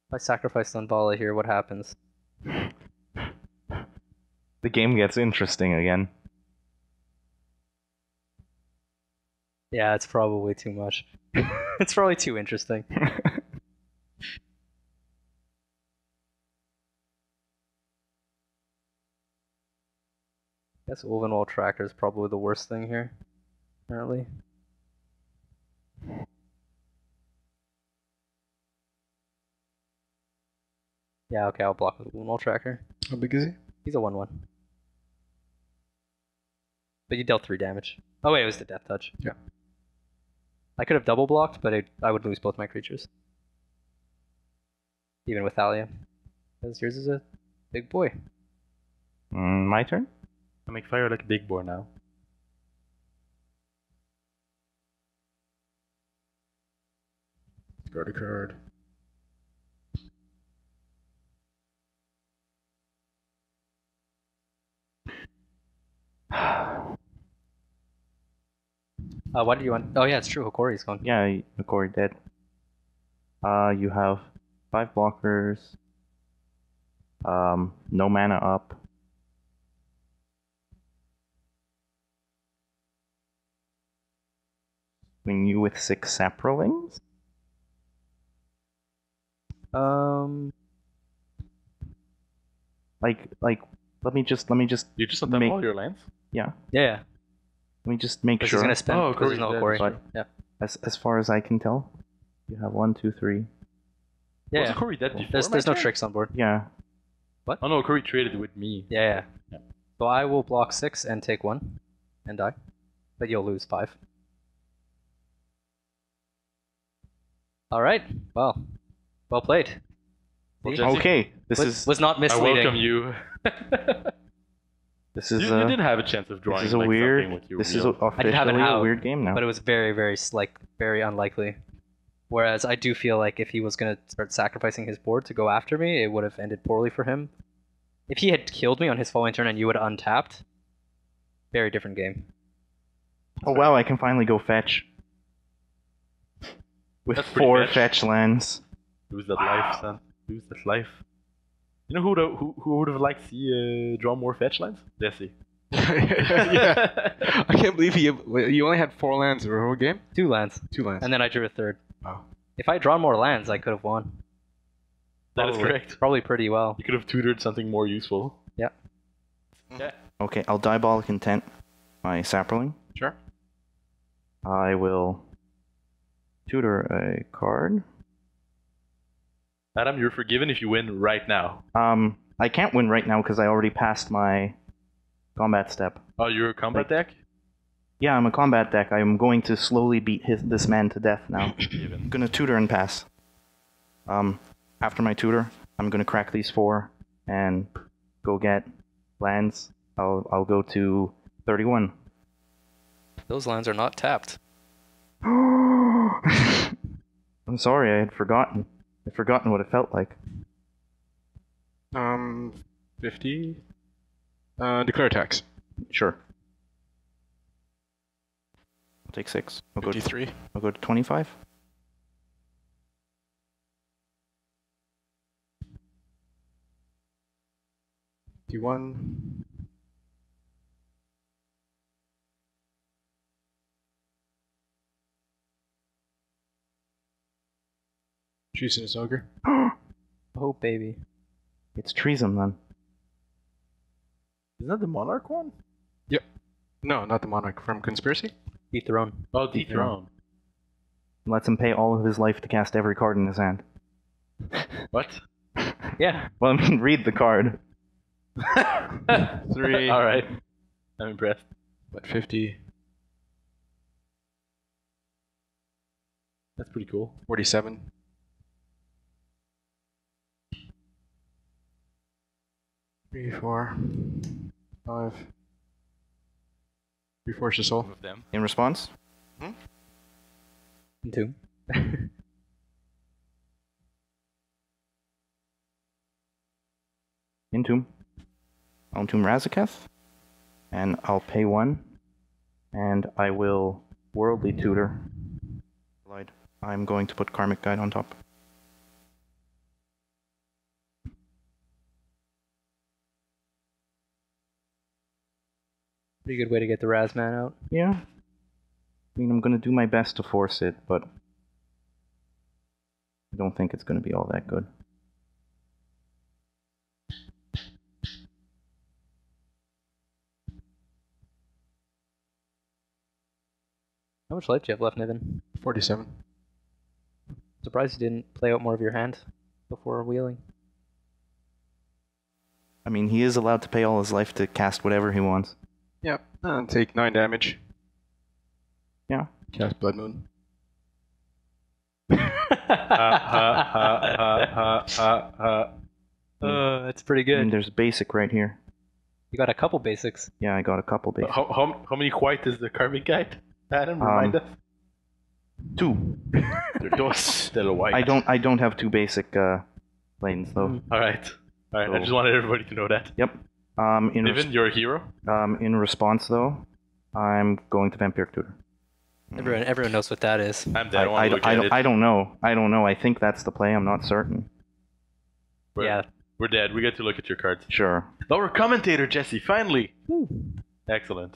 If I sacrifice Sunvala here, what happens? The game gets interesting again. Yeah, it's probably too much. It's probably too interesting. I guess Ulvenwall Tracker is probably the worst thing here, apparently. Yeah, okay, I'll block with Ulvenwall Tracker. How big is he? He's a 1/1. But you dealt 3 damage. Oh wait, it was the Death Touch. Yeah. I could have double blocked, but I would lose both my creatures. Even with Thalia. Because yours is a big boy. My turn? I make fire like a big boy now. Discard a card. Why did you want? Oh yeah, it's true. Hokori's gone. Yeah, Corey dead. You have 5 blockers. No mana up. Swing you with 6 Saprolings? Like, let me just You just untap Make- all your lands? Yeah. let me just make Because sure. he's gonna spend. Oh, because there's no Hokori's Hokori. dead, Yeah. As far as I can tell, you have 1, 2, 3. Yeah. Was Corey dead before There's my no turn? tricks on board. Yeah. Oh no, Corey traded with me. Yeah. Yeah. So I will block 6 and take 1 and die, but you'll lose 5. All right. Well played. Well, See? Jesse, Okay, this was not I misleading. welcome you. is you You did have a chance of drawing this is a like, weird something with your this is wheel. officially have an a out, weird game now. But it was very, very very unlikely. Whereas I do feel like if he was gonna start sacrificing his board to go after me, it would have ended poorly for him. If he had killed me on his following turn and you would have untapped, very different game. Oh wow, I can finally go fetch. With That's pretty 4 fetch. fetch lands. Lose that life, son. Lose that life. You know who would have liked to see draw more fetch lines? Jesse. Yeah. I can't believe you only had 4 lands the whole game? 2 lands. 2 lands. And then I drew a third. Wow. If I had drawn more lands, I could have won. That is correct. Probably pretty well. You could have tutored something more useful. Yeah. Yeah. Okay, I'll Diabolic Intent my Sapperling. Sure. I will tutor a card. Adam, you're forgiven if you win right now. I can't win right now because I already passed my combat step. Oh, you're a combat deck? Yeah, I'm a combat deck. I'm going to slowly beat this man to death now. I'm gonna tutor and pass. After my tutor, I'm gonna crack these 4 and go get lands. I'll go to 31. Those lands are not tapped. I'm sorry, I had forgotten. I'd forgotten what it felt like. 50. Declare attacks. Sure. I'll take 6. 53. I'll go to 25. D1. Choosing his ogre. Oh, baby. It's treason then. Isn't that the Monarch one? No, not the Monarch. From Conspiracy? Dethrone. Oh, Dethrone. Lets him pay all of his life to cast every card in his hand. What? Yeah. Well, I mean, read the card. 3. Alright. I'm impressed. What, 50? That's pretty cool. 47. 3, 4, 5. 3 Force of Soul. Of them. In response, 2. Entomb. I'll Entomb Razaketh. And I'll pay 1. And I will Worldly Tutor. I'm going to put Karmic Guide on top. Pretty good way to get the Razman out. Yeah. I mean, I'm going to do my best to force it, but I don't think it's going to be all that good. How much life do you have left, Niven? 47. Surprised you didn't play out more of your hand before wheeling. I mean, he is allowed to pay all his life to cast whatever he wants. Yep. Take 9 damage. Yeah. Cast Blood Moon. That's pretty And good. there's basic right here. You got a couple basics. Yeah, I got a couple basic. How many white is the Karmic Guide? Adam, remind us. 2. They're dos still white. I don't have 2 basic lanes though. Alright. Alright, I So- just wanted everybody to know that. Yep. Niven, you're a hero? In response though, I'm going to Vampiric Tutor. Everyone knows what that is. I'm dead. I want to look at it. I don't know. I think that's the play. I'm not certain. Yeah. We're dead. We get to look at your cards. Sure. Our commentator, Jesse, finally! Excellent.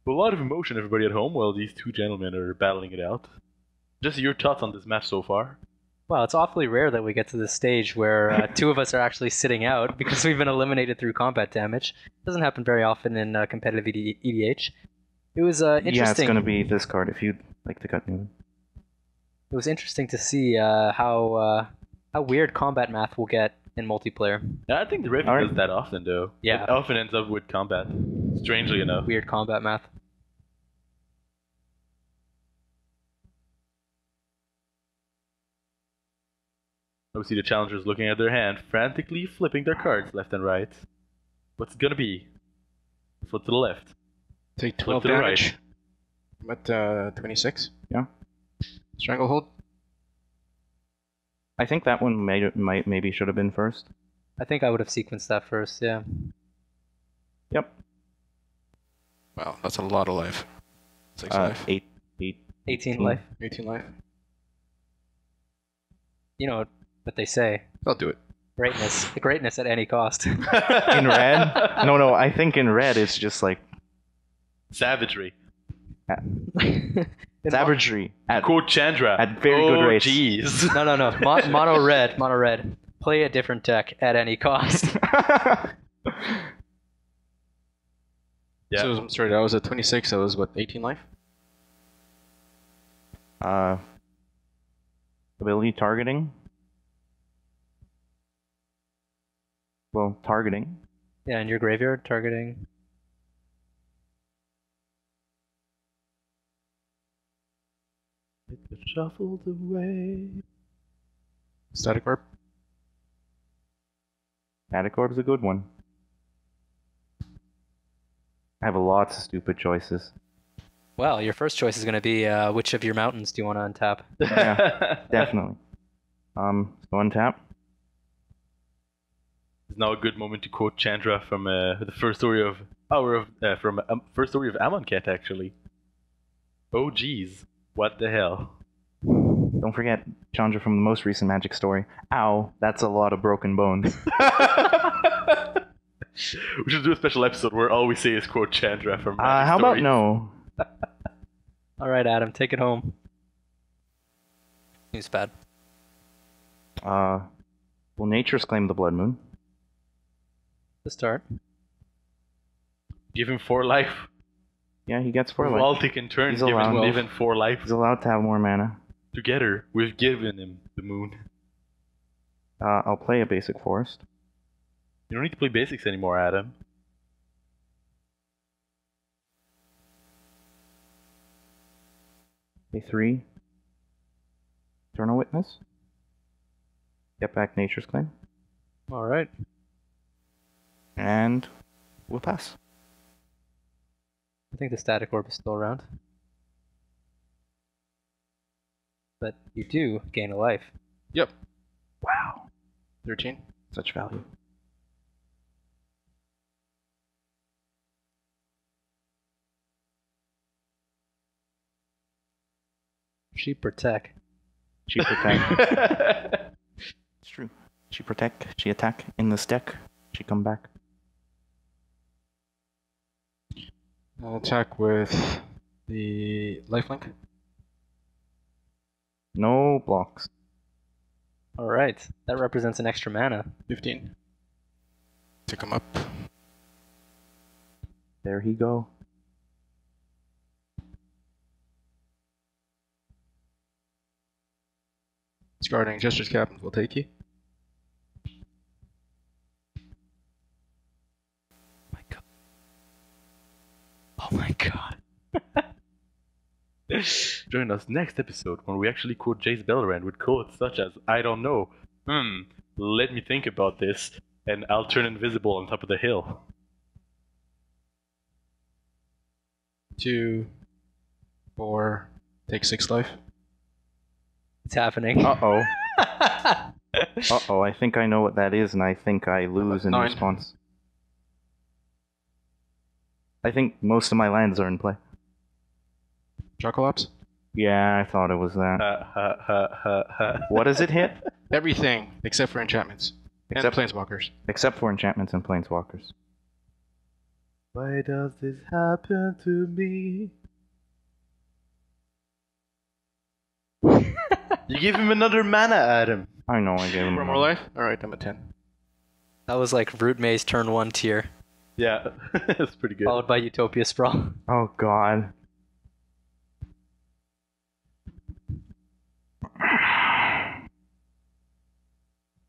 A lot of emotion, everybody at home, while these 2 gentlemen are battling it out. Jesse, your thoughts on this match so far? Well, it's awfully rare that we get to this stage where 2 of us are actually sitting out because we've been eliminated through combat damage. Doesn't happen very often in competitive EDH. It was interesting. Yeah, it's going to be this card if you'd like to cut Newman. It was interesting to see how weird combat math will get in multiplayer. Yeah, I think Derevi Alright. does that often, though. Yeah. It often ends up with combat, strangely enough. Weird combat math. We see the challengers looking at their hand, frantically flipping their cards left and right. What's it gonna be? Flip to the left. Take Flip 12 to the damage. But 26. Yeah. Stranglehold. I think that one maybe should have been first. I think I would have sequenced that first, yeah. Yep. Wow, that's a lot of life. 6 life. 8. 18 life. 18 life. you know what they say. I'll do it. Greatness at any cost. In red? No, I think in red it's just like Savagery. savagery at Quote Chandra. at very good rates. Jeez. No. Mono red. Play a different deck at any cost. Yeah. So, sorry, that was a 26. That was, what, 18 life? Ability targeting. Well, targeting. Yeah, in your graveyard, targeting. It shuffled away. Static Orb. Static Orb's a good one. I have lots of stupid choices. Well, your first choice is going to be which of your mountains do you want to untap? Yeah, definitely. So untap. It's now a good moment to quote Chandra from the first story of first story of Amonkhet, actually. Oh geez, what the hell? Don't forget Chandra from the most recent Magic story. Ow, that's a lot of broken bones. We should do a special episode where all we say is quote Chandra from Magic How about stories. no? All right, Adam, take it home. He's bad. Will Nature's claim the Blood Moon? To start. Give him 4 life. Yeah, he gets 4 We've life. all taken turns He's giving allowed. Niven 4 life. He's allowed to have more mana. Together, we've given him the moon. I'll play a basic forest. You don't need to play basics anymore, Adam. Pay 3. Eternal Witness. Get back Nature's Claim. All right. And we'll pass. I think the static orb is still around. But you do gain a life. Yep. Wow. 13. Such value. She protect. She protect. It's true. She protect. She attack. In this deck, she come back. I'll attack with the lifelink. No blocks. All right. That represents an extra mana. 15. To come up. There he go. Discarding Jester's Captain will take you. My God. Oh my God. Join us next episode when we actually quote Jace Beleren with quotes such as, I don't know, let me think about this, and I'll turn invisible on top of the hill. 2, 4, take 6 life. It's happening. Uh-oh. Uh-oh, I think I know what that is, and I think I lose in 9. response. I think most of my lands are in play. Draw Collapse. Yeah, I thought it was that. What does it hit? Everything except for enchantments. Except- and planeswalkers. Except for enchantments and planeswalkers. Why does this happen to me? You give him another mana, Adam. I know I gave him One more life? Alright, I'm at 10. That was like Root Maze turn 1 tier, Yeah, that's pretty good. followed by Utopia Sprawl. Oh god.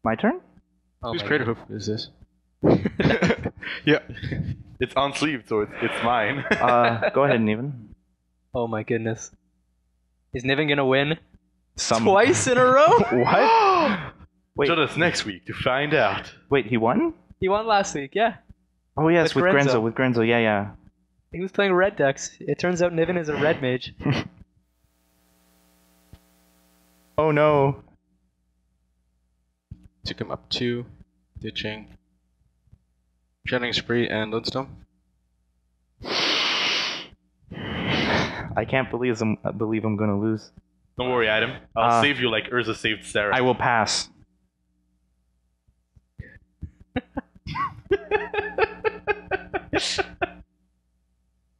My turn? Oh Whose my creative hook is this? Yeah, it's on sleeve, so it's mine. Go ahead, Neven. Oh my goodness. Is Niven gonna win? Some... Twice in a row? What? Wait, Join us next week to find out. wait, he won? He won last week, yeah. Oh yes, With with Grenzo. Grenzo, with Grenzo, yeah. He was playing red decks. It turns out Niven is a red mage. Oh no. Took him up 2. Ditching. Shedding Spree and Lodestone. I can't believe I'm gonna lose. Don't worry, Adam. I'll save you like Urza saved Sarah. I will pass.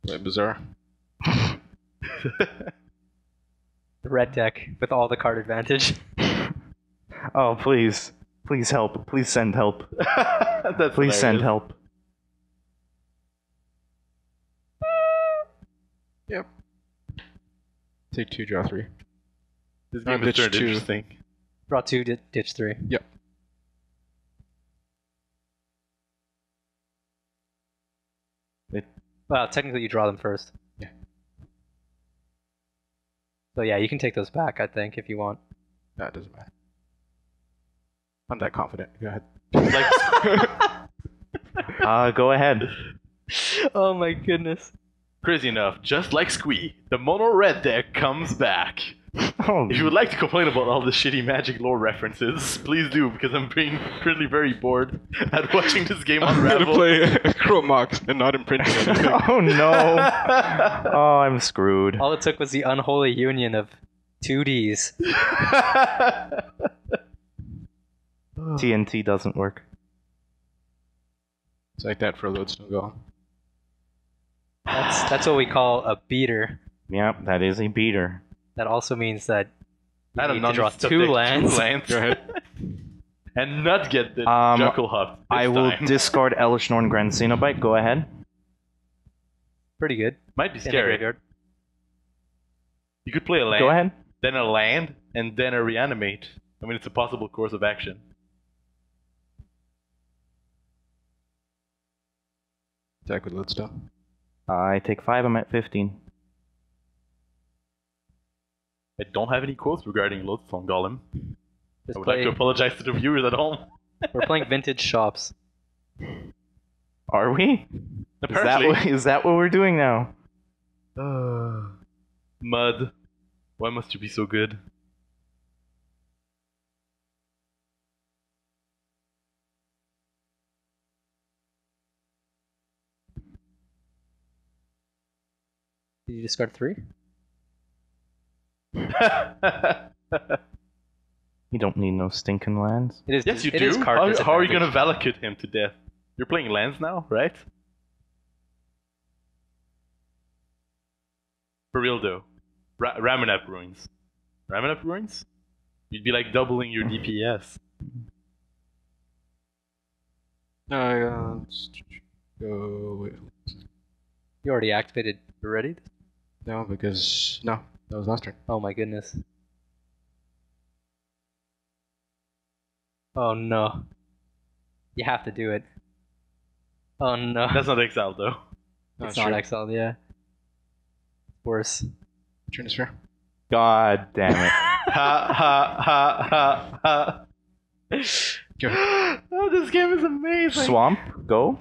Quite bizarre. The red deck with all the card advantage. Oh, please. Please help. Please send help. That's Please send hilarious. help. Yep. Take 2, draw 3. This game is Ditch turned 2. interesting. Draw 2, ditch 3. Yep. Well, technically you draw them first. Yeah. So yeah, you can take those back, I think, if you want. That doesn't matter. I'm that confident. Go ahead. Go ahead. Oh my goodness. Crazy enough, just like Squee, the mono red deck comes back. Oh, If you would like to complain about all the shitty Magic lore references, please do, because I'm being currently very bored at watching this game I'm gonna unravel. play Chromox and not imprint anything. oh no. Oh, I'm screwed. All it took was the unholy union of 2Ds. TNT doesn't work. It's like that for a lodestone golem. That's what we call a beater. Yep, that is a beater. That also means that you Adam need to draw needs to 2 pick lands. 2 lands. Go ahead. And not get the Juckle Hub. I will discard Elish Norn Grand Cenobite. Go ahead. Pretty good. Might be In the scary. graveyard. You could play a land, Go ahead. then a land, and then a reanimate. I mean, it's a possible course of action. Attack with lodestone. I take 5. I'm at 15. I don't have any quotes regarding Lodestone Golem. Just I would like to apologize to the viewers at home. We're playing vintage shops. Are we? Apparently. Is that what we're doing now? Mud. Why must you be so good? Did you discard 3? You don't need no stinking lands. It is. Yes, you it do. is card How are you disadvantage. gonna valakut him to death? You're playing lands now, right? For real though. Ramanap Ruins. Ramanap Ruins? You'd be like doubling your DPS. Let's go. Wait. You already activated already? No, because no, that was last turn. Oh my goodness. Oh no. You have to do it. Oh no. That's not exiled though. It's not exiled, yeah. Worse. Turn is fair. God damn it. Ha ha ha ha ha. Go ahead. Oh, this game is amazing. Swamp, go.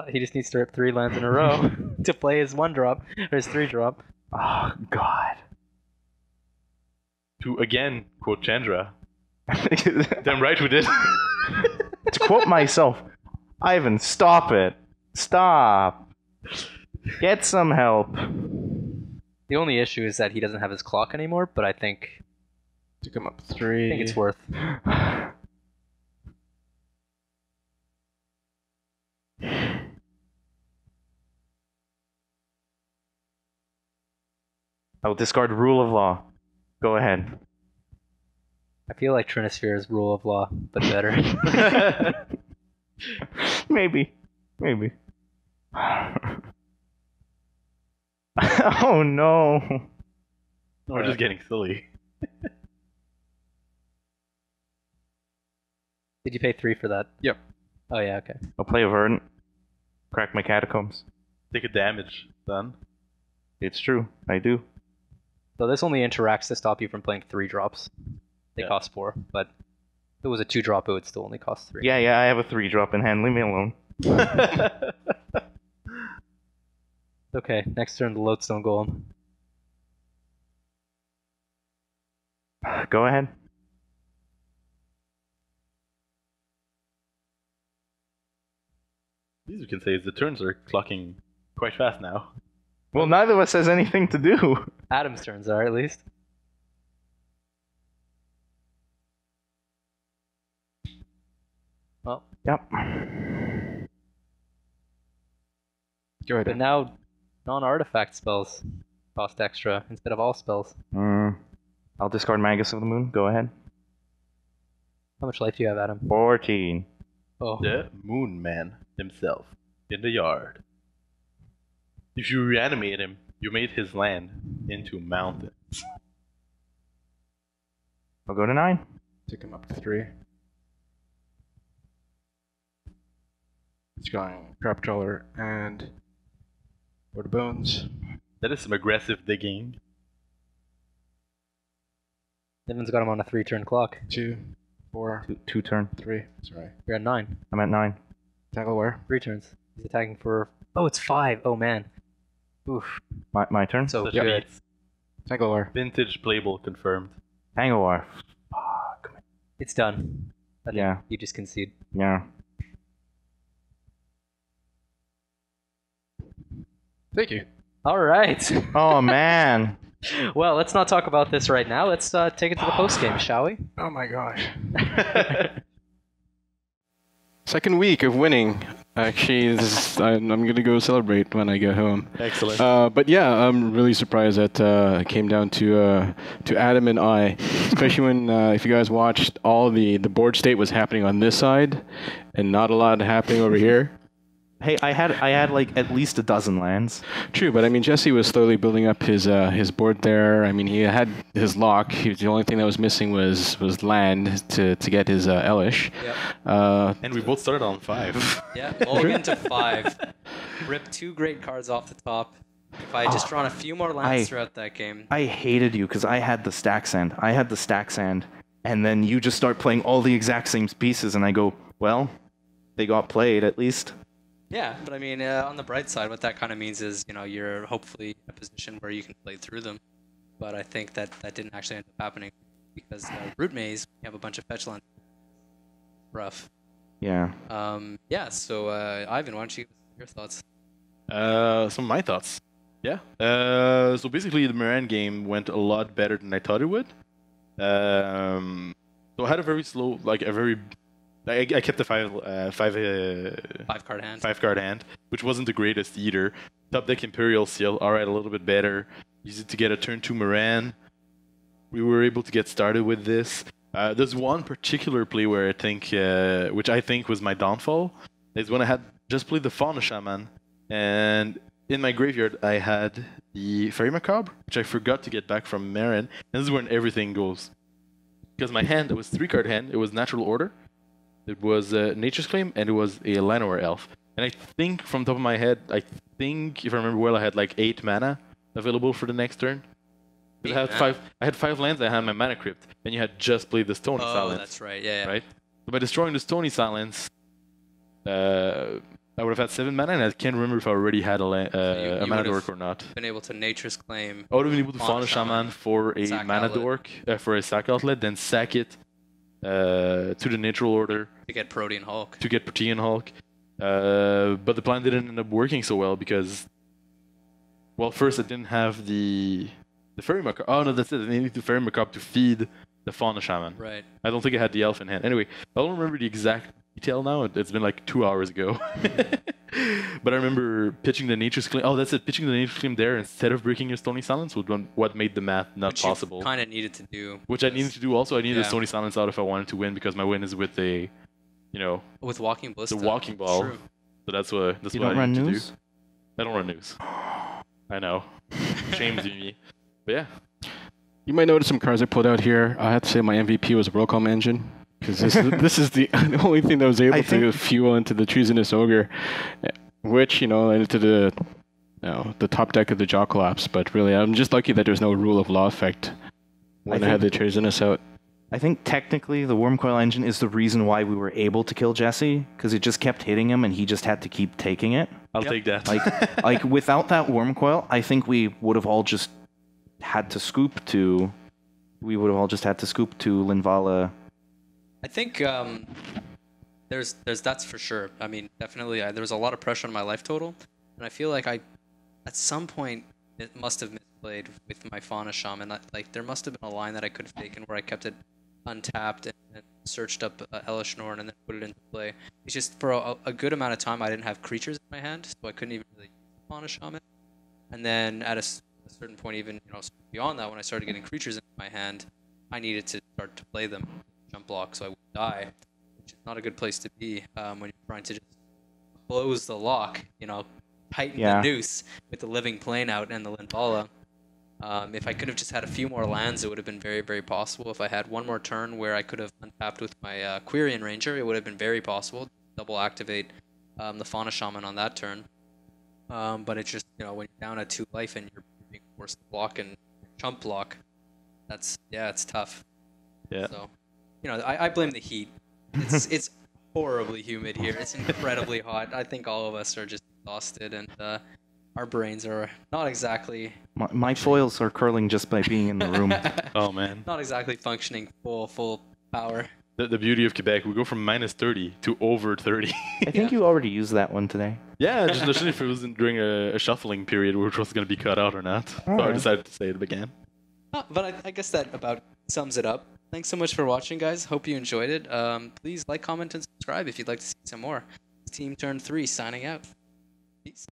He just needs to rip 3 lands in a row to play his 1-drop, or his 3-drop. Oh, God. To again quote Chandra. Damn right we did. To quote myself, Ivan, stop it. Stop. Get some help. The only issue is that he doesn't have his clock anymore, but I think To come up 3. I think it's worth. I'll discard Rule of Law. Go ahead. I feel like Trinisphere is rule of law, but better. Maybe. Maybe. Oh no. We're just getting silly. Did you pay 3 for that? Yep. Oh yeah, okay. I'll play a Verdant. Crack my catacombs. Take a damage, son. It's true. I do. So this only interacts to stop you from playing 3-drops. They Yeah. cost 4, but if it was a 2-drop, it would still only cost 3. Yeah, I have a 3-drop in hand. Leave me alone. Okay, next turn, the Lodestone Golem. Go ahead. Least we can say is the turns are clocking quite fast now. Well, neither of us has anything to do. Adam's turns are, at least. Well, Yep. Go ahead. but now non-artifact spells cost extra instead of all spells. I'll discard Magus of the Moon. Go ahead. How much life do you have, Adam? 14. Oh, The Moon Man himself in the yard. If you reanimate him, you made his land into mountains. I'll go to 9. Take him up to 3. It's going Crop Trawler and Lord of Bones. That is some aggressive digging. Niven's got him on a 3-turn clock. 2, 4, Two turn. 3. Sorry. You're at 9. I'm at 9. Tackle where? 3 turns. He's attacking for... Oh, it's 5. Oh, man. Oof. My turn. So Such good. beats. Tackle where? Vintage playable confirmed. Tango War. It's done. I think Yeah. you just concede. Yeah. Thank you. All right. Oh man. Well, let's not talk about this right now. Let's take it to the post game, shall we? Oh my gosh. Second week of winning. Actually, I'm going to go celebrate when I get home. Excellent. But yeah, I'm really surprised that it came down to Adam and I, especially when if you guys watched, all the board state was happening on this side, and not a lot happening over here. Hey, I had like at least a dozen lands. True, but I mean Jesse was slowly building up his board there. I mean he had his lock. The only thing that was missing was land to get his Elish. Yep. And we both started on 5. Yeah, mulligan to 5. Rip 2 great cards off the top. If I had just drawn a few more lands throughout that game. I hated you because I had the Stax end. And then you just start playing all the exact same pieces, and I go, well, they got played at least. Yeah, but I mean, on the bright side, what that kind of means is, you're hopefully in a position where you can play through them. But I think that didn't actually end up happening because Root Maze, you have a bunch of fetch lands. Rough. Yeah. Yeah, so Ivan, why don't you give us your thoughts? Some of my thoughts. Yeah. So basically, the Meren game went a lot better than I thought it would. So I had a very slow, I kept the 5-card hand, which wasn't the greatest either. Top deck Imperial Seal, alright, a little bit better. Use it to get a turn 2 Meren. We were able to get started with this. There's one particular play where I think, which I think was my downfall, is when I had just played the Fauna Shaman, and in my graveyard I had the Fairy Macabre, which I forgot to get back from Meren, and this is when everything goes. Because my hand, it was 3-card hand, it was Natural Order, it was Nature's Claim, and it was a Llanowar Elf. And I think, from the top of my head, if I remember well, I had like 8 mana available for the next turn. I had 5 lands, I had my Mana Crypt, and you had just played the Stony Silence. Oh, that's right, yeah. Right? So by destroying the Stony Silence, I would have had 7 mana, and I can't remember if I already had a Mana Dork or not. Been able to Nature's Claim. I would have been able to Fauna Shaman for a sack Mana outlet. Dork, for a sack outlet, then sack it to the Natural Order To get Protean Hulk. to get Protean Hulk. But the plan didn't end up working so well because, well, first I didn't have the Fairy Macabre. Oh no, that's it. I needed the Fairy Macabre to feed the Fauna Shaman. Right. I don't think I had the Elf in hand. Anyway, I don't remember the exact detail now. It's been like 2 hours ago. But I remember pitching the Nature's Claim. Oh, that's it. Pitching the Nature's Claim there instead of breaking your Stony Silence was what made the math not Which possible. you kind of needed to do. Which I needed to do also. I needed Yeah. the Stony Silence out if I wanted to win because my win is with a, With Walking Ballista. the Walking Ball. True. So that's what You I don't run need to do. news? I don't run news. I know. Shame to me. But yeah. You might notice some cards I pulled out here. I have to say my MVP was Rollcom Engine. Because this is the only thing that was able to fuel into the Treasonous Ogre, which, into the top deck of the Jaw Collapse. But really, I'm just lucky that there's no Rule of Law effect when I had the Treasonous out. I think technically the Wormcoil Engine is the reason why we were able to kill Jesse, because it just kept hitting him and he just had to keep taking it. I'll take that. Like without that Wormcoil, I think we would have all just had to scoop to Linvala. I think there's that's for sure. I mean, definitely, there was a lot of pressure on my life total, and I feel like at some point, it must have misplayed with my Fauna Shaman. There must have been a line that I could have taken where I kept it untapped and searched up Elishnorn and then put it into play. It's just for a good amount of time I didn't have creatures in my hand, so I couldn't even really use Fauna Shaman. And then at a certain point, even beyond that, when I started getting creatures in my hand, I needed to start to play them jump block so I wouldn't die, which is not a good place to be when you're trying to just close the lock, tighten the noose with the Living Plane out and the Linvala. If I could have just had a few more lands, it would have been very, very possible. If I had one more turn where I could have untapped with my Quirion Ranger, it would have been very possible. Double activate the Fauna Shaman on that turn. But it's just, when you're down at 2 life and you're being forced to block and chump block, it's tough. Yeah. So, I blame the heat. It's horribly humid here. It's incredibly hot. I think all of us are just exhausted, and our brains are not exactly... My foils are curling just by being in the room. Oh, man. Not exactly functioning full power. The beauty of Quebec, we go from -30 to over 30. I think you already used that one today. Yeah, just especially if it was during a shuffling period, which was going to be cut out or not. So I decided to say it again. But I guess that about sums it up. Thanks so much for watching, guys. Hope you enjoyed it. Please like, comment, and subscribe if you'd like to see some more. Team Turn 3 signing out. Peace.